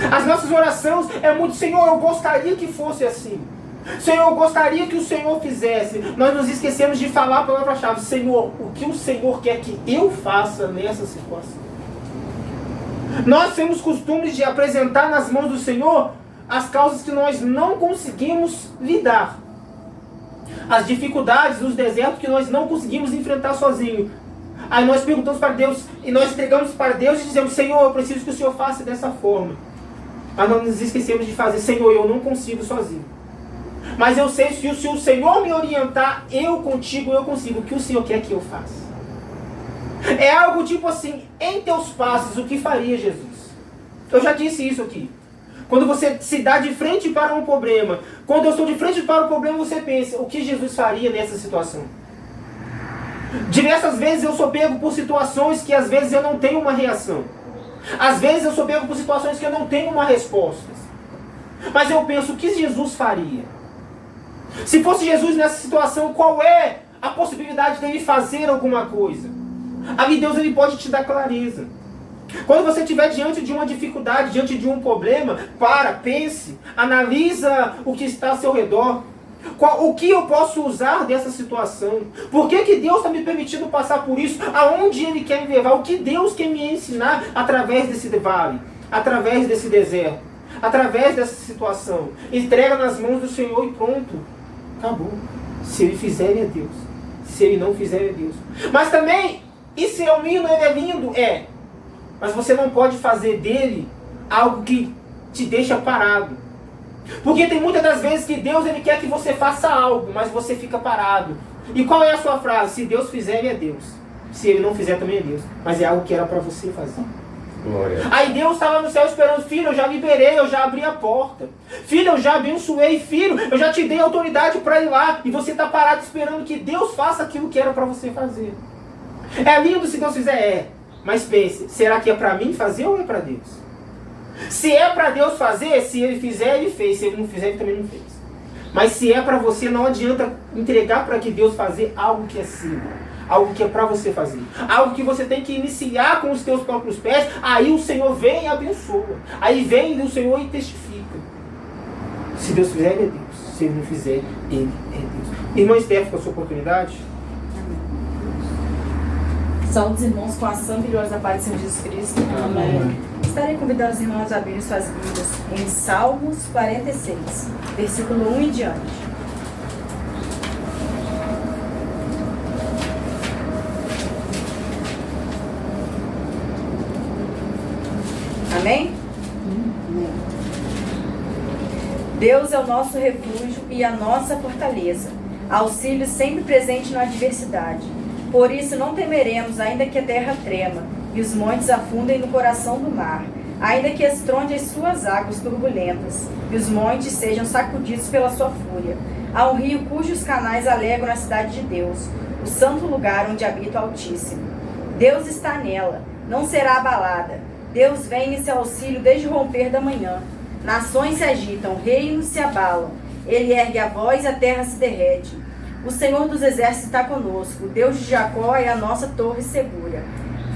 As nossas orações é muito, Senhor, eu gostaria que fosse assim. Senhor, eu gostaria que o Senhor fizesse. Nós nos esquecemos de falar a palavra-chave, Senhor, o que o Senhor quer que eu faça nessa situação. Nós temos costumes de apresentar nas mãos do Senhor as causas que nós não conseguimos lidar. As dificuldades, os desertos que nós não conseguimos enfrentar sozinhos. Aí nós perguntamos para Deus, e nós entregamos para Deus e dizemos, Senhor, eu preciso que o Senhor faça dessa forma. Mas nós nos esquecemos de fazer, Senhor, eu não consigo sozinho. Mas eu sei que se o Senhor me orientar, eu contigo, eu consigo. O que o Senhor quer que eu faça? É algo tipo assim, em teus passos, o que faria Jesus? Eu já disse isso aqui. Quando você se dá de frente para um problema, quando eu estou de frente para o problema, você pensa, o que Jesus faria nessa situação? Diversas vezes eu sou pego por situações que às vezes eu não tenho uma reação. Às vezes eu sou pego por situações que eu não tenho uma resposta. Mas eu penso, o que Jesus faria? Se fosse Jesus nessa situação, qual é a possibilidade dele fazer alguma coisa? Ali Deus, ele pode te dar clareza. Quando você estiver diante de uma dificuldade, diante de um problema, pense, analisa o que está ao seu redor. O que eu posso usar dessa situação? Por que Deus está me permitindo passar por isso? Aonde Ele quer me levar? O que Deus quer me ensinar através desse vale? Através desse deserto? Através dessa situação? Entrega nas mãos do Senhor e pronto. Acabou. Se Ele fizer, Ele é Deus. Se Ele não fizer, Ele é Deus. Mas também, e se é um hino, Ele é lindo? É. Mas você não pode fazer dele algo que te deixa parado. Porque tem muitas das vezes que Deus, ele quer que você faça algo, mas você fica parado. E qual é a sua frase? Se Deus fizer, Ele é Deus. Se ele não fizer, também é Deus. Mas é algo que era para você fazer. Glória. Aí Deus estava no céu esperando. Filho, eu já liberei, eu já abri a porta. Filho, eu já abençoei. Filho, eu já te dei autoridade para ir lá. E você está parado esperando que Deus faça aquilo que era para você fazer. É lindo se Deus fizer? É. Mas pense, será que é para mim fazer ou é para Deus? Se é para Deus fazer, se ele fizer, ele fez. Se ele não fizer, ele também não fez. Mas se é para você, não adianta entregar para que Deus fazer algo que é seu. Algo que é para você fazer. Algo que você tem que iniciar com os teus próprios pés. Aí o Senhor vem e abençoa. Aí vem o Senhor e testifica. Se Deus fizer, ele é Deus. Se ele não fizer, ele é Deus. Irmã Esther, com a sua oportunidade. Saúde os irmãos com a santa e gloriosa paz de Senhor Jesus Cristo. Amém. Estarei convidando os irmãos a abrir suas Bíblias em Salmos 46, versículo 1 em diante. Amém? Deus é o nosso refúgio e a nossa fortaleza, auxílio sempre presente na adversidade. Por isso não temeremos, ainda que a terra trema e os montes afundem no coração do mar, ainda que estronde as suas águas turbulentas e os montes sejam sacudidos pela sua fúria. Há um rio cujos canais alegram a cidade de Deus, o santo lugar onde habita o Altíssimo. Deus está nela, não será abalada. Deus vem em seu auxílio desde o romper da manhã. Nações se agitam, reinos se abalam. Ele ergue a voz e a terra se derrete. O Senhor dos exércitos está conosco. O Deus de Jacó é a nossa torre segura.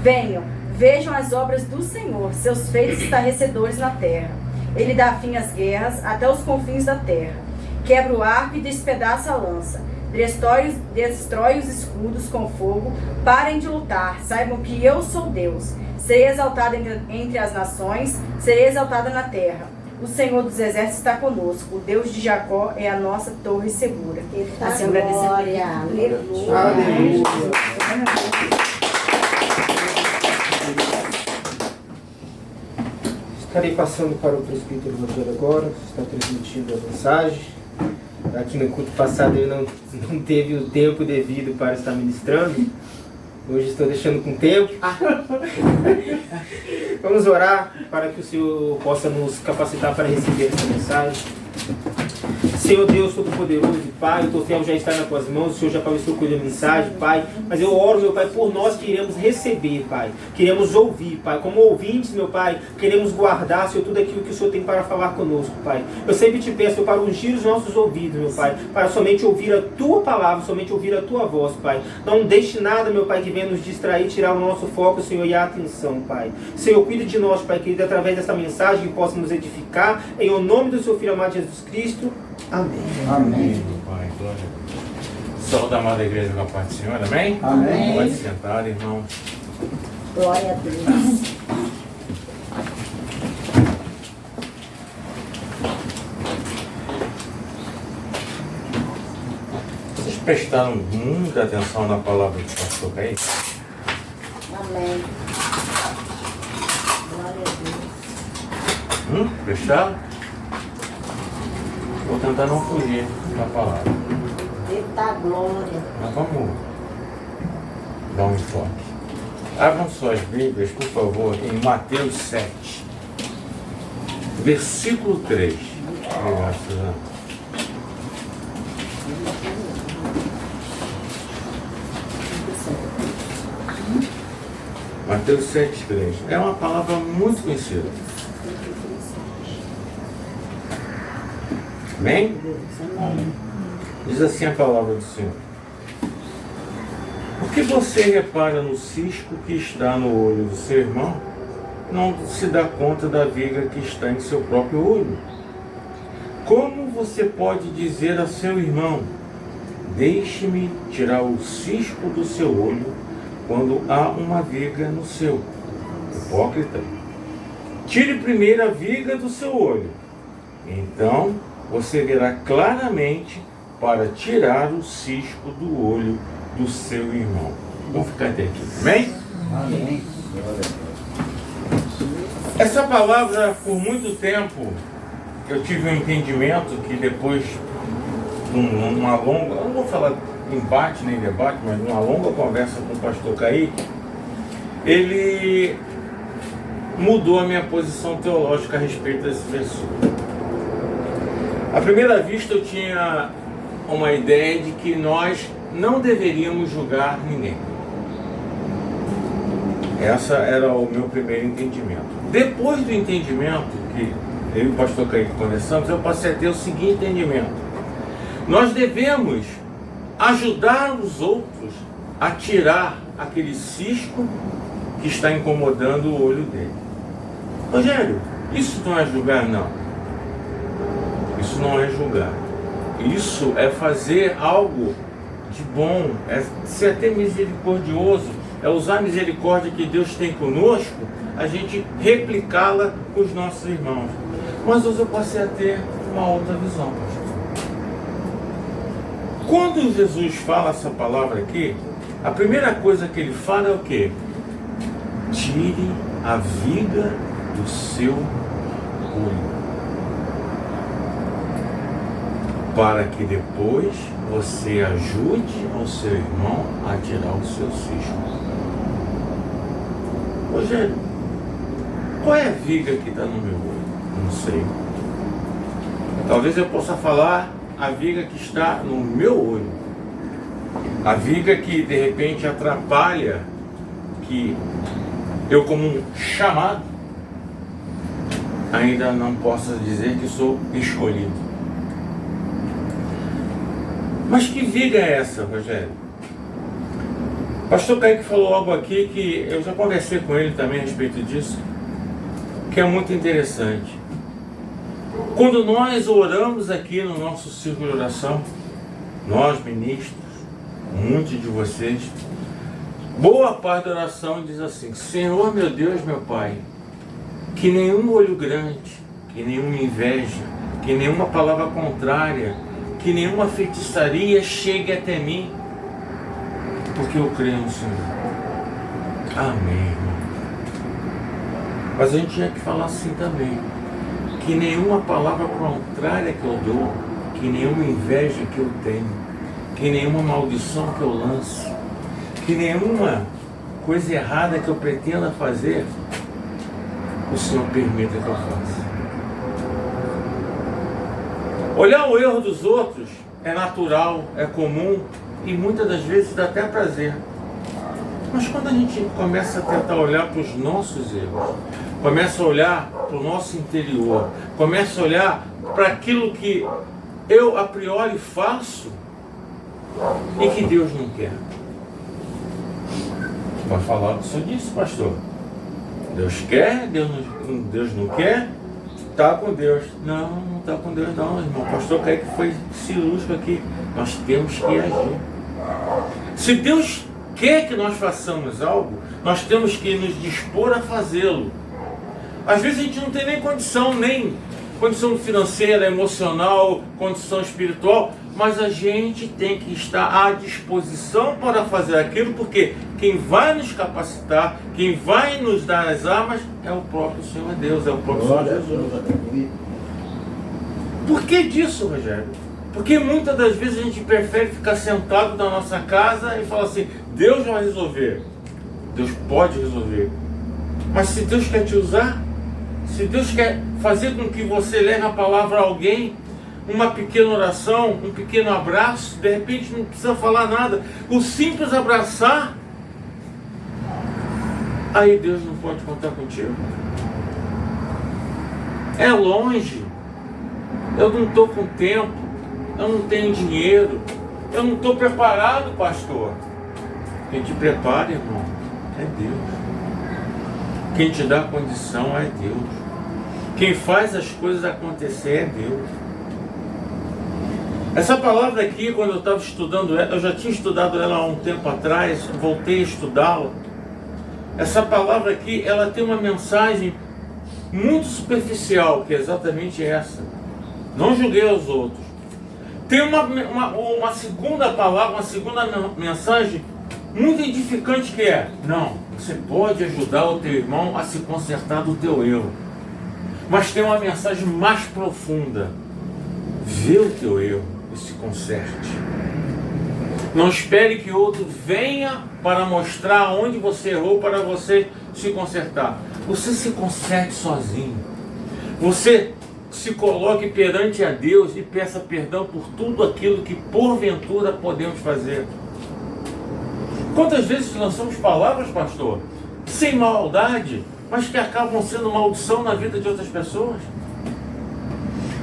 Venham, vejam as obras do Senhor, seus feitos estarrecedores na terra. Ele dá fim às guerras até os confins da terra. Quebra o arco e despedaça a lança. Destrói os escudos com fogo. Parem de lutar, saibam que eu sou Deus. Serei exaltada entre as nações, serei exaltada na terra. O Senhor dos exércitos está conosco. O Deus de Jacó é a nossa torre segura. Assim agradecemos. Aleluia. Aleluia. Estarei passando para o presbítero Rogério agora, está transmitindo a mensagem. Aqui no culto passado ele não teve o tempo devido para estar ministrando. Hoje estou deixando com tempo. Vamos orar para que o Senhor possa nos capacitar para receber essa mensagem. Senhor Deus Todo-Poderoso, Pai, o teu fiel já está nas tuas mãos, o Senhor já palestrou com a mensagem, Pai, mas eu oro, meu Pai, por nós que iremos receber, Pai, queremos ouvir, Pai, como ouvintes, meu Pai, queremos guardar, Senhor, tudo aquilo que o Senhor tem para falar conosco, Pai. Eu sempre te peço, para ungir os nossos ouvidos, meu Pai, para somente ouvir a Tua palavra, somente ouvir a Tua voz, Pai. Não deixe nada, meu Pai, que venha nos distrair, tirar o nosso foco, Senhor, e a atenção, Pai. Senhor, cuide de nós, Pai querido, através dessa mensagem que possa nos edificar, em o nome do Seu Filho amado Jesus Cristo. Amém. Amém. Pai, glória a Deus. Saúde da amada igreja com a paz do Senhor, amém? Amém. Pode sentar, irmão. Glória a Deus. Vocês prestaram muita atenção na palavra do pastor Caí? Amém. Glória a Deus. Prestaram? Vou tentar não fugir da palavra. Eita glória. Mas vamos dar um enfoque. Abram suas Bíblias, por favor, em Mateus 7, versículo 3. Obrigado, Suzana. Mateus 7, 3. É uma palavra muito conhecida. Amém? Diz assim a palavra do Senhor. Por que você repara no cisco que está no olho do seu irmão, não se dá conta da viga que está em seu próprio olho? Como você pode dizer a seu irmão, deixe-me tirar o cisco do seu olho, quando há uma viga no seu? Hipócrita. Tire primeiro a viga do seu olho, então você verá claramente para tirar o cisco do olho do seu irmão. Vamos ficar até aqui, amém? Amém. Essa palavra, por muito tempo, eu tive um entendimento que depois de uma longa, eu não vou falar embate nem debate, mas numa longa conversa com o pastor Kaique, ele mudou a minha posição teológica a respeito desse versículo. À primeira vista eu tinha uma ideia de que nós não deveríamos julgar ninguém. Essa era o meu primeiro entendimento. Depois do entendimento que eu e o pastor Kaique conversamos, eu passei a ter o seguinte entendimento: nós devemos ajudar os outros a tirar aquele cisco que está incomodando o olho dele. Rogério, isso não é julgar, não. Isso não é julgar. Isso é fazer algo de bom, é ser até misericordioso, é usar a misericórdia que Deus tem conosco, a gente replicá-la com os nossos irmãos. Mas hoje eu passei a ter uma outra visão. Quando Jesus fala essa palavra aqui, a primeira coisa que ele fala é o quê? Tire a viga do seu olho, para que depois você ajude ao seu irmão a tirar o seu cisco. Rogério, qual é a viga que está no meu olho? Não sei. Talvez eu possa falar a viga que está no meu olho. A viga que de repente atrapalha que eu, como um chamado, ainda não possa dizer que sou escolhido. Mas que viga é essa, Rogério? O pastor Kaique falou algo aqui que eu já conversei com ele também a respeito disso, que é muito interessante. Quando nós oramos aqui no nosso círculo de oração, nós ministros, muitos de vocês, boa parte da oração diz assim: Senhor meu Deus, meu Pai, que nenhum olho grande, que nenhuma inveja, que nenhuma palavra contrária, que nenhuma feitiçaria chegue até mim, porque eu creio no Senhor. Amém, irmão. Mas a gente tinha que falar assim também: que nenhuma palavra contrária que eu dou, que nenhuma inveja que eu tenho, que nenhuma maldição que eu lance, que nenhuma coisa errada que eu pretenda fazer, o Senhor permita que eu faça. Olhar o erro dos outros é natural, é comum e muitas das vezes dá até prazer. Mas quando a gente começa a tentar olhar para os nossos erros, começa a olhar para o nosso interior, começa a olhar para aquilo que eu a priori faço e que Deus não quer. Vai falar só disso, pastor. Deus quer, Deus não quer, está com Deus. Não está com Deus não, irmão. O pastor Kaique foi cirúrgico aqui. Nós temos que agir. Se Deus quer que nós façamos algo, nós temos que nos dispor a fazê-lo. Às vezes a gente não tem nem condição financeira, emocional, condição espiritual, mas a gente tem que estar à disposição para fazer aquilo, porque quem vai nos capacitar, quem vai nos dar as armas é o próprio Senhor Deus, é o próprio Senhor Jesus. Por que disso, Rogério? Porque muitas das vezes a gente prefere ficar sentado na nossa casa e falar assim: Deus vai resolver. Deus pode resolver. Mas se Deus quer te usar, se Deus quer fazer com que você leve a palavra a alguém, uma pequena oração, um pequeno abraço, de repente não precisa falar nada, o simples abraçar, aí Deus não pode contar contigo. É longe, eu não estou com tempo, eu não tenho dinheiro, eu não estou preparado, pastor. Quem te prepara, irmão, é Deus. Quem te dá condição é Deus. Quem faz as coisas acontecer é Deus. Essa palavra aqui, quando eu estava estudando ela, eu já tinha estudado ela há um tempo atrás, voltei a estudá-la. Essa palavra aqui, ela tem uma mensagem muito superficial, que é exatamente essa: não julguei aos outros. Tem uma segunda palavra, uma segunda mensagem muito edificante, que é: não, você pode ajudar o teu irmão a se consertar do teu erro. Mas tem uma mensagem mais profunda: vê o teu erro e se conserte. Não espere que outro venha para mostrar onde você errou para você se consertar. Você se conserte sozinho. Você se coloque perante a Deus e peça perdão por tudo aquilo que porventura podemos fazer. Quantas vezes lançamos palavras, pastor, sem maldade, mas que acabam sendo maldição na vida de outras pessoas?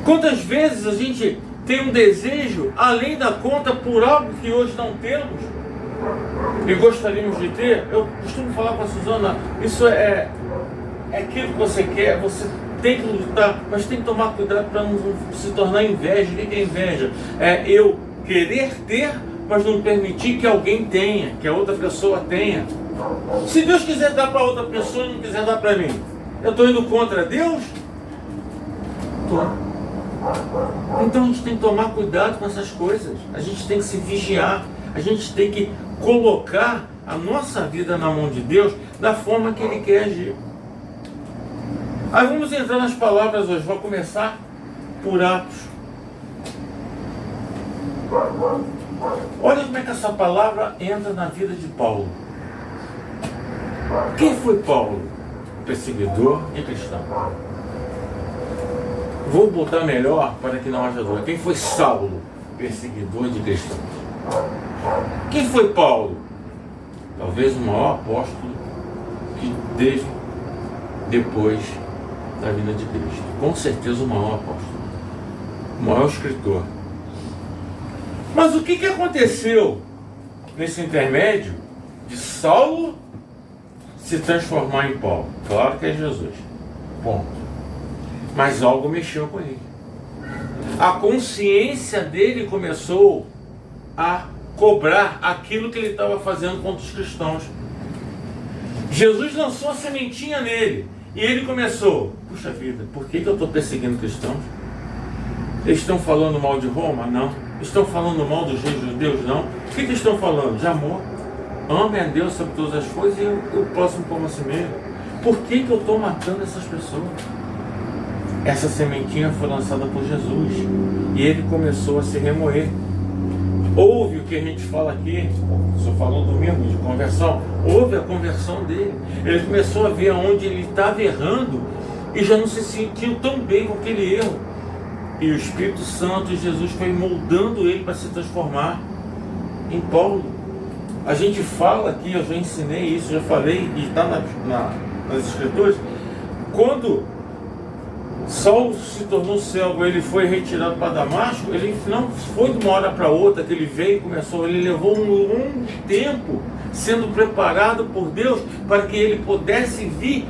Quantas vezes a gente tem um desejo além da conta por algo que hoje não temos e gostaríamos de ter? Eu costumo falar para a Suzana, isso é aquilo que você quer, você tem que lutar, mas tem que tomar cuidado para não se tornar inveja. O que é inveja? É eu querer ter, mas não permitir que alguém tenha, que a outra pessoa tenha. Se Deus quiser dar para outra pessoa e não quiser dar para mim, eu estou indo contra Deus? Estou. Então a gente tem que tomar cuidado com essas coisas. A gente tem que se vigiar. A gente tem que colocar a nossa vida na mão de Deus da forma que Ele quer agir. Aí vamos entrar nas palavras hoje. Vou começar por Atos. Olha como é que essa palavra entra na vida de Paulo. Quem foi Paulo? Perseguidor e cristão. Vou botar melhor para que não haja dúvida. Quem foi Saulo? Perseguidor de cristãos. Quem foi Paulo? Talvez o maior apóstolo que teve depois da vinda de Cristo. Com certeza o maior apóstolo. O maior escritor. Mas o que aconteceu nesse intermédio de Saulo se transformar em Paulo? Claro que é Jesus. Ponto. Mas algo mexeu com ele. A consciência dele começou a cobrar aquilo que ele estava fazendo contra os cristãos. Jesus lançou a sementinha nele e ele começou: puxa vida, por que eu estou perseguindo cristãos? Eles estão falando mal de Roma? Não. Estão falando mal dos judeus? Não. O que estão falando? De amor. Ame a Deus sobre todas as coisas e o próximo como a si mesmo. Por que eu estou matando essas pessoas? Essa sementinha foi lançada por Jesus e ele começou a se remoer. Houve o que a gente fala aqui, o senhor falou domingo de conversão, houve a conversão dele. Ele começou a ver onde ele estava errando e já não se sentiu tão bem com aquele erro. E o Espírito Santo e Jesus foi moldando ele para se transformar em Paulo. A gente fala aqui, eu já ensinei isso, já falei, e está nas Escrituras, quando Saulo se tornou cego, ele foi retirado para Damasco, ele não foi de uma hora para outra que ele veio e começou, ele levou um longo tempo sendo preparado por Deus para que ele pudesse vir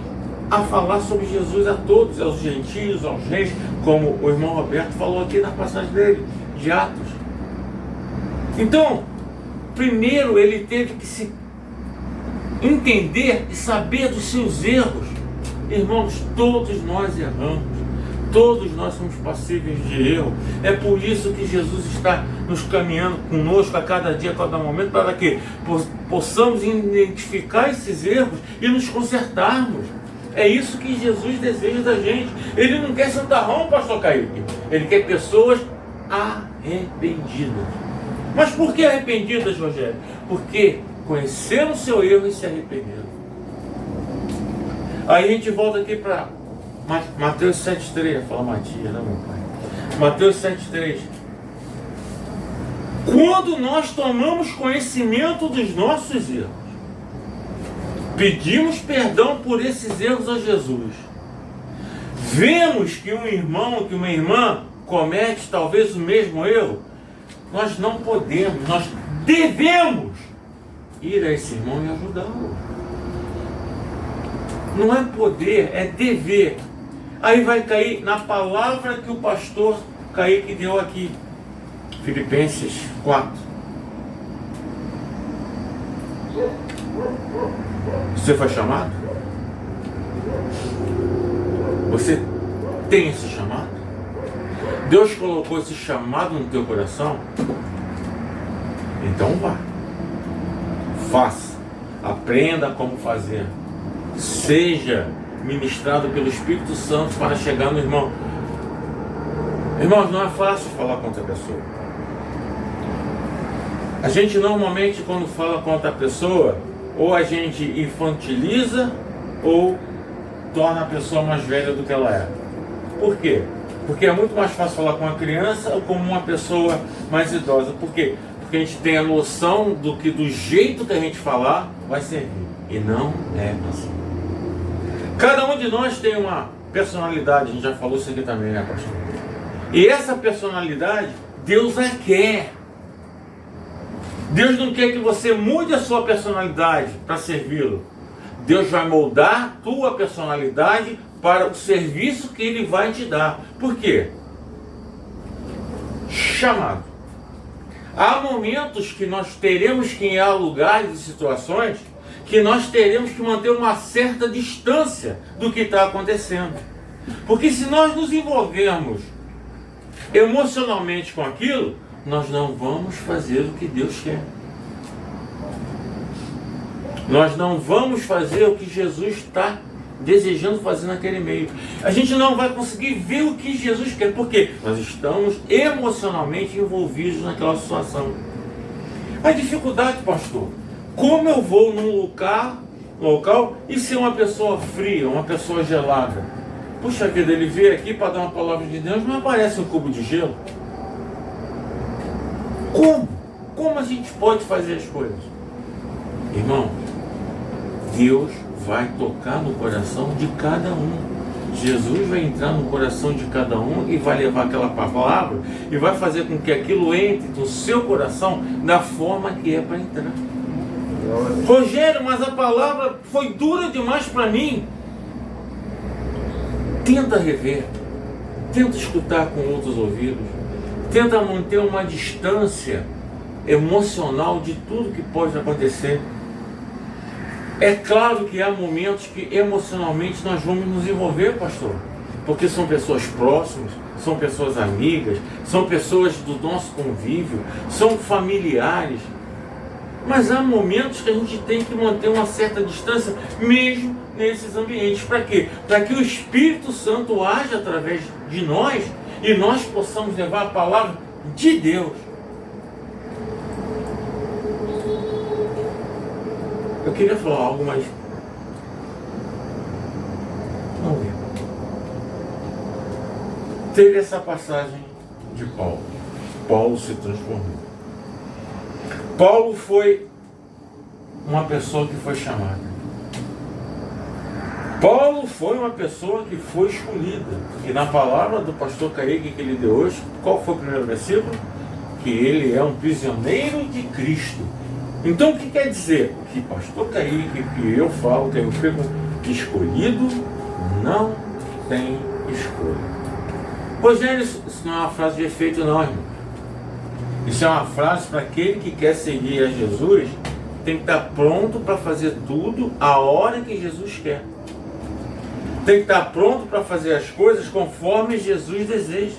a falar sobre Jesus a todos, aos gentios, aos reis, como o irmão Roberto falou aqui na passagem dele, de Atos. Então, primeiro ele teve que se entender e saber dos seus erros. Irmãos, todos nós erramos. Todos nós somos passíveis de erro. É por isso que Jesus está nos caminhando conosco a cada dia, a cada momento, para que possamos identificar esses erros e nos consertarmos. É isso que Jesus deseja da gente. Ele não quer santarrão, pastor Kaique. Ele quer pessoas arrependidas. Mas por que arrependidas, Rogério? Porque conheceram o seu erro e se arrependeram. Aí a gente volta aqui para Mateus 7,3. Fala Matias, né, meu pai? Mateus 7,3. Quando nós tomamos conhecimento dos nossos erros, pedimos perdão por esses erros a Jesus, vemos que um irmão, que uma irmã comete talvez o mesmo erro, nós não podemos, nós devemos ir a esse irmão e ajudá-lo. Não é poder, é dever. Aí vai cair na palavra que o pastor Kaique deu aqui, Filipenses 4. Você foi chamado? Você tem esse chamado? Deus colocou esse chamado no teu coração? Então vá. Faça. Aprenda como fazer. Seja ministrado pelo Espírito Santo para chegar no irmão. Irmãos, não é fácil falar contra a pessoa. A gente normalmente, quando fala com outra pessoa, ou a gente infantiliza ou torna a pessoa mais velha do que ela é. Por quê? Porque é muito mais fácil falar com uma criança ou com uma pessoa mais idosa. Por quê? Porque a gente tem a noção do que do jeito que a gente falar vai servir. E não é assim. Cada um de nós tem uma personalidade, a gente já falou isso aqui também, né, pastor? E essa personalidade, Deus a quer. Deus não quer que você mude a sua personalidade para servi-lo. Deus vai moldar a tua personalidade para o serviço que Ele vai te dar. Por quê? Chamado. Há momentos que nós teremos que ir a lugares e situações que nós teremos que manter uma certa distância do que está acontecendo. Porque se nós nos envolvermos emocionalmente com aquilo, nós não vamos fazer o que Deus quer. Nós não vamos fazer o que Jesus está desejando fazer naquele meio. A gente não vai conseguir ver o que Jesus quer. Por quê? Nós estamos emocionalmente envolvidos naquela situação. A dificuldade, pastor, como eu vou num local e ser uma pessoa fria, uma pessoa gelada? Puxa vida, ele veio aqui para dar uma palavra de Deus, mas aparece um cubo de gelo. Como? Como a gente pode fazer as coisas? Irmão, Deus vai tocar no coração de cada um. Jesus vai entrar no coração de cada um e vai levar aquela palavra e vai fazer com que aquilo entre no seu coração da forma que é para entrar. Rogério, mas a palavra foi dura demais para mim. Tenta rever, tenta escutar com outros ouvidos, tenta manter uma distância emocional de tudo que pode acontecer. É claro que há momentos que emocionalmente nós vamos nos envolver, pastor, porque são pessoas próximas, são pessoas amigas, são pessoas do nosso convívio, são familiares. Mas há momentos que a gente tem que manter uma certa distância, mesmo nesses ambientes. Para quê? Para que o Espírito Santo haja através de nós e nós possamos levar a palavra de Deus. Eu queria falar algo, mas não vi. Teve essa passagem de Paulo. Paulo se transformou. Paulo foi uma pessoa que foi chamada. Paulo foi uma pessoa que foi escolhida. E na palavra do pastor Kaique que ele deu hoje, qual foi o primeiro versículo? Que ele é um prisioneiro de Cristo. Então o que quer dizer? Que pastor Kaique, que eu falo, que eu fico escolhido, não tem escolha. Rogério, isso não é uma frase de efeito não, irmão. Isso é uma frase para aquele que quer seguir a Jesus, tem que estar pronto para fazer tudo a hora que Jesus quer. Tem que estar pronto para fazer as coisas conforme Jesus deseja.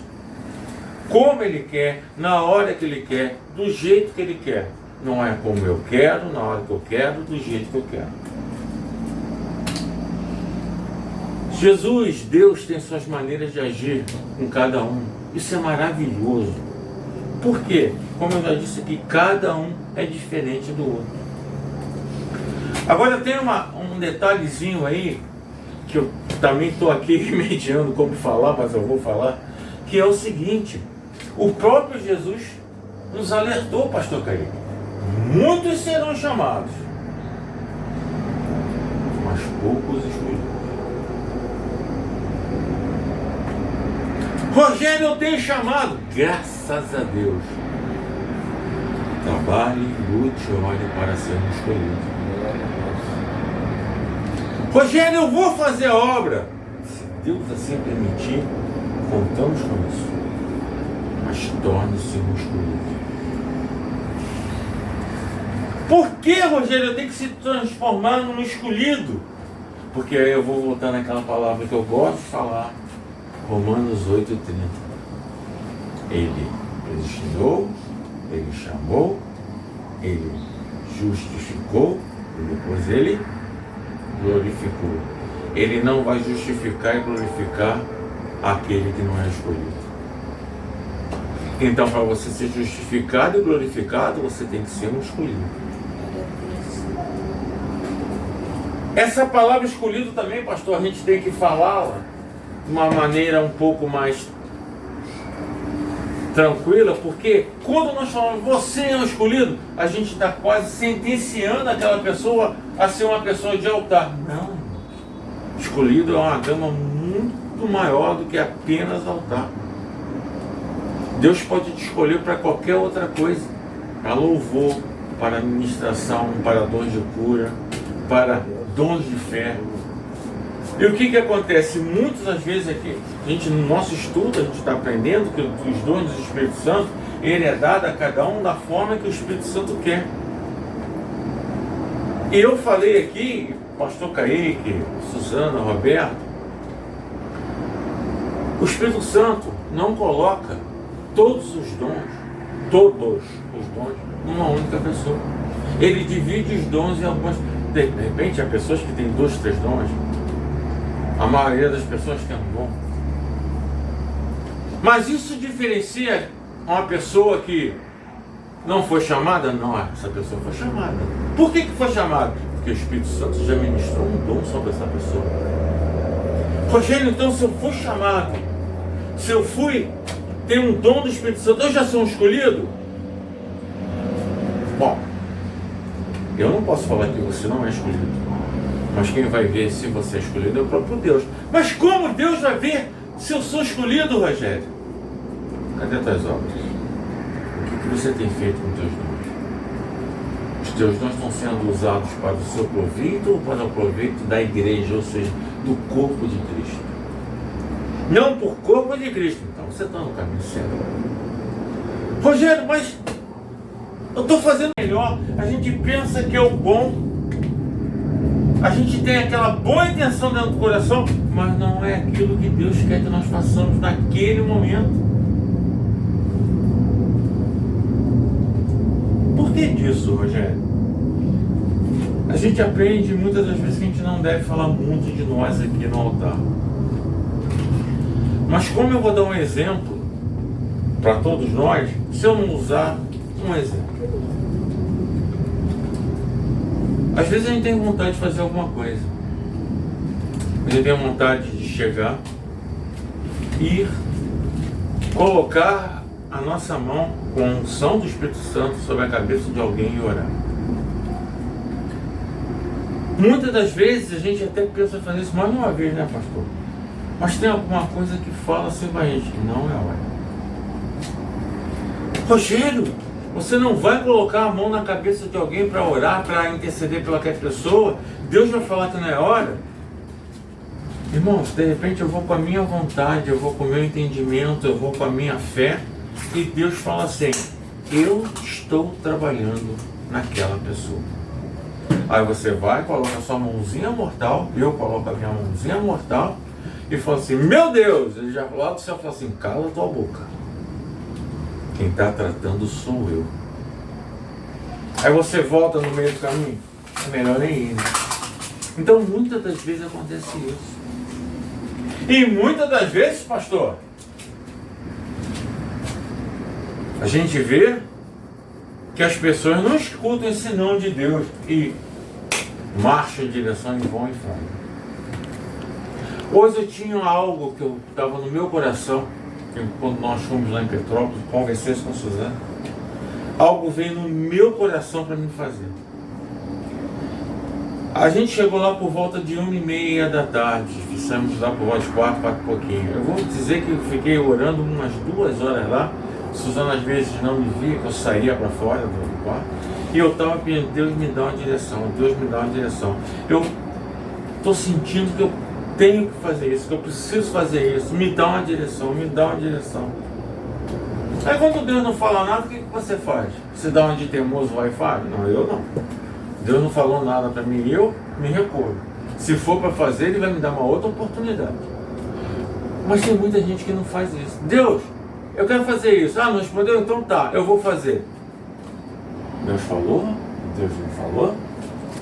Como Ele quer, na hora que Ele quer, do jeito que Ele quer. Não é como eu quero, na hora que eu quero, do jeito que eu quero. Jesus, Deus tem suas maneiras de agir com cada um. Isso é maravilhoso. Por quê? Como eu já disse aqui, cada um é diferente do outro. Agora tem um detalhezinho aí, que eu também estou aqui mediando como falar, mas eu vou falar, que é o seguinte: o próprio Jesus nos alertou, pastor Kaique. Muitos serão chamados, mas poucos escolhidos. Rogério, eu tenho chamado, graças a Deus. Trabalhe, lute, olhe para ser escolhido. Rogério, eu vou fazer a obra. Se Deus assim permitir, contamos com isso. Mas torne-se um escolhido. Por que, Rogério, eu tenho que se transformar num escolhido? Porque aí eu vou voltar naquela palavra que eu gosto de falar, Romanos 8:30. Ele predestinou, Ele chamou, Ele justificou e depois Ele glorificou. Ele não vai justificar e glorificar aquele que não é escolhido. Então, para você ser justificado e glorificado, você tem que ser um escolhido. Essa palavra escolhido também, pastor, a gente tem que falá-la de uma maneira um pouco mais tranquila, porque quando nós falamos você é um escolhido, a gente está quase sentenciando aquela pessoa a ser uma pessoa de altar. Não. Escolhido é uma gama muito maior do que apenas altar. Deus pode te escolher para qualquer outra coisa, para louvor, para administração, para dons de cura, para dons de fé. E o que acontece? Muitas das vezes aqui, a gente, no nosso estudo, a gente está aprendendo que os dons do Espírito Santo, ele é dado a cada um da forma que o Espírito Santo quer. E eu falei aqui, pastor Kaique, Suzana, Roberto, o Espírito Santo não coloca todos os dons, numa única pessoa. Ele divide os dons em algumas. De repente, há pessoas que têm 2, 3 dons. A maioria das pessoas tem um dom. Mas isso diferencia uma pessoa que não foi chamada? Não, essa pessoa foi chamada. Por que foi chamada? Porque o Espírito Santo já ministrou um dom sobre essa pessoa. Rogério, então, se eu fui chamado, se eu fui ter um dom do Espírito Santo, eu já sou um escolhido? Bom, eu não posso falar que você não é escolhido. Mas quem vai ver se você é escolhido é o próprio Deus. Mas como Deus vai ver se eu sou escolhido, Rogério? Cadê tuas obras? O que você tem feito com teus dons? Os teus dons estão sendo usados para o seu proveito ou para o proveito da igreja, ou seja, do corpo de Cristo? Não por corpo de Cristo. Então você está no caminho certo. Rogério, mas eu estou fazendo melhor. A gente pensa que é o bom. A gente tem aquela boa intenção dentro do coração, mas não é aquilo que Deus quer que nós façamos naquele momento. Por que disso, Rogério? A gente aprende muitas das vezes que a gente não deve falar muito de nós aqui no altar. Mas como eu vou dar um exemplo para todos nós, se eu não usar um exemplo? Às vezes a gente tem vontade de fazer alguma coisa. A gente tem vontade de chegar, ir, colocar a nossa mão com a unção do Espírito Santo sobre a cabeça de alguém e orar. Muitas das vezes a gente até pensa em fazer isso mais de uma vez, né, pastor? Mas tem alguma coisa que fala assim pra gente, que não é hora. Rogério, você não vai colocar a mão na cabeça de alguém para orar, para interceder pela qualquer pessoa? Deus vai falar que não é hora? Irmãos, de repente eu vou com a minha vontade, eu vou com o meu entendimento, eu vou com a minha fé, e Deus fala assim, eu estou trabalhando naquela pessoa. Aí você vai, coloca a sua mãozinha mortal, eu coloco a minha mãozinha mortal, e fala assim, meu Deus! Ele já lá do céu fala assim, cala tua boca. Quem está tratando sou eu. Aí você volta no meio do caminho. É melhor nem ir, né? Então muitas das vezes acontece isso. E muitas das vezes, pastor, a gente vê que as pessoas não escutam esse não de Deus e marcham em direção e vão e fazem. Hoje eu tinha algo que eu estava no meu coração, quando nós fomos lá em Petrópolis, conversei com a Suzana, algo veio no meu coração para me fazer. A gente chegou lá por volta de 1h30 da tarde, saímos lá por volta de 4 e pouquinho. Eu vou dizer que eu fiquei orando umas 2 horas lá. Suzana às vezes não me via, que eu saía para fora do quarto, e eu estava pedindo, Deus me dá uma direção, Deus me dá uma direção. Eu estou sentindo que eu tenho que fazer isso, que eu preciso fazer isso, me dá uma direção, me dá uma direção. Aí quando Deus não fala nada, o que você faz? Você dá uma de teimoso, vai e faz? Não, eu não. Deus não falou nada para mim, eu me recolho. Se for para fazer, Ele vai me dar uma outra oportunidade. Mas tem muita gente que não faz isso. Deus, eu quero fazer isso. Ah, não respondeu? Então tá, eu vou fazer. Deus falou? Deus não falou?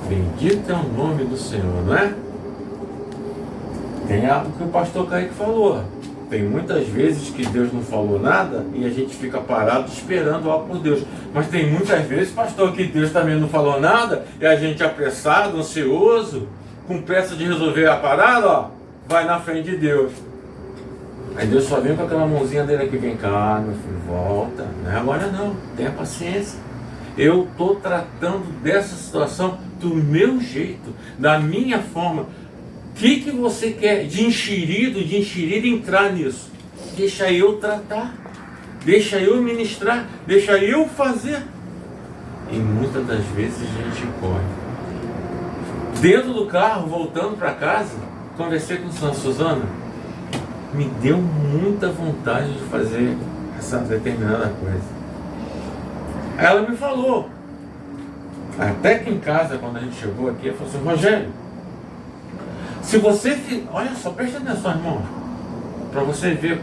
Bendito é o nome do Senhor, não é? Tem algo que o pastor Kaique falou. Tem muitas vezes que Deus não falou nada e a gente fica parado esperando algo por Deus. Mas tem muitas vezes, pastor, que Deus também não falou nada e a gente apressado, ansioso, com pressa de resolver a parada, ó, vai na frente de Deus. Aí Deus só vem com aquela mãozinha dele aqui, vem cá, meu filho, volta. Não é agora não, tenha paciência. Eu estou tratando dessa situação do meu jeito, da minha forma. O que você quer de enxerido entrar nisso? Deixa eu tratar, deixa eu ministrar, deixa eu fazer. E muitas das vezes a gente corre. Dentro do carro, voltando para casa, conversei com a Suzana, me deu muita vontade de fazer essa determinada coisa. Aí ela me falou, até que em casa, quando a gente chegou aqui, ela falou assim, Rogério, se você... Olha só, presta atenção, irmão, para você ver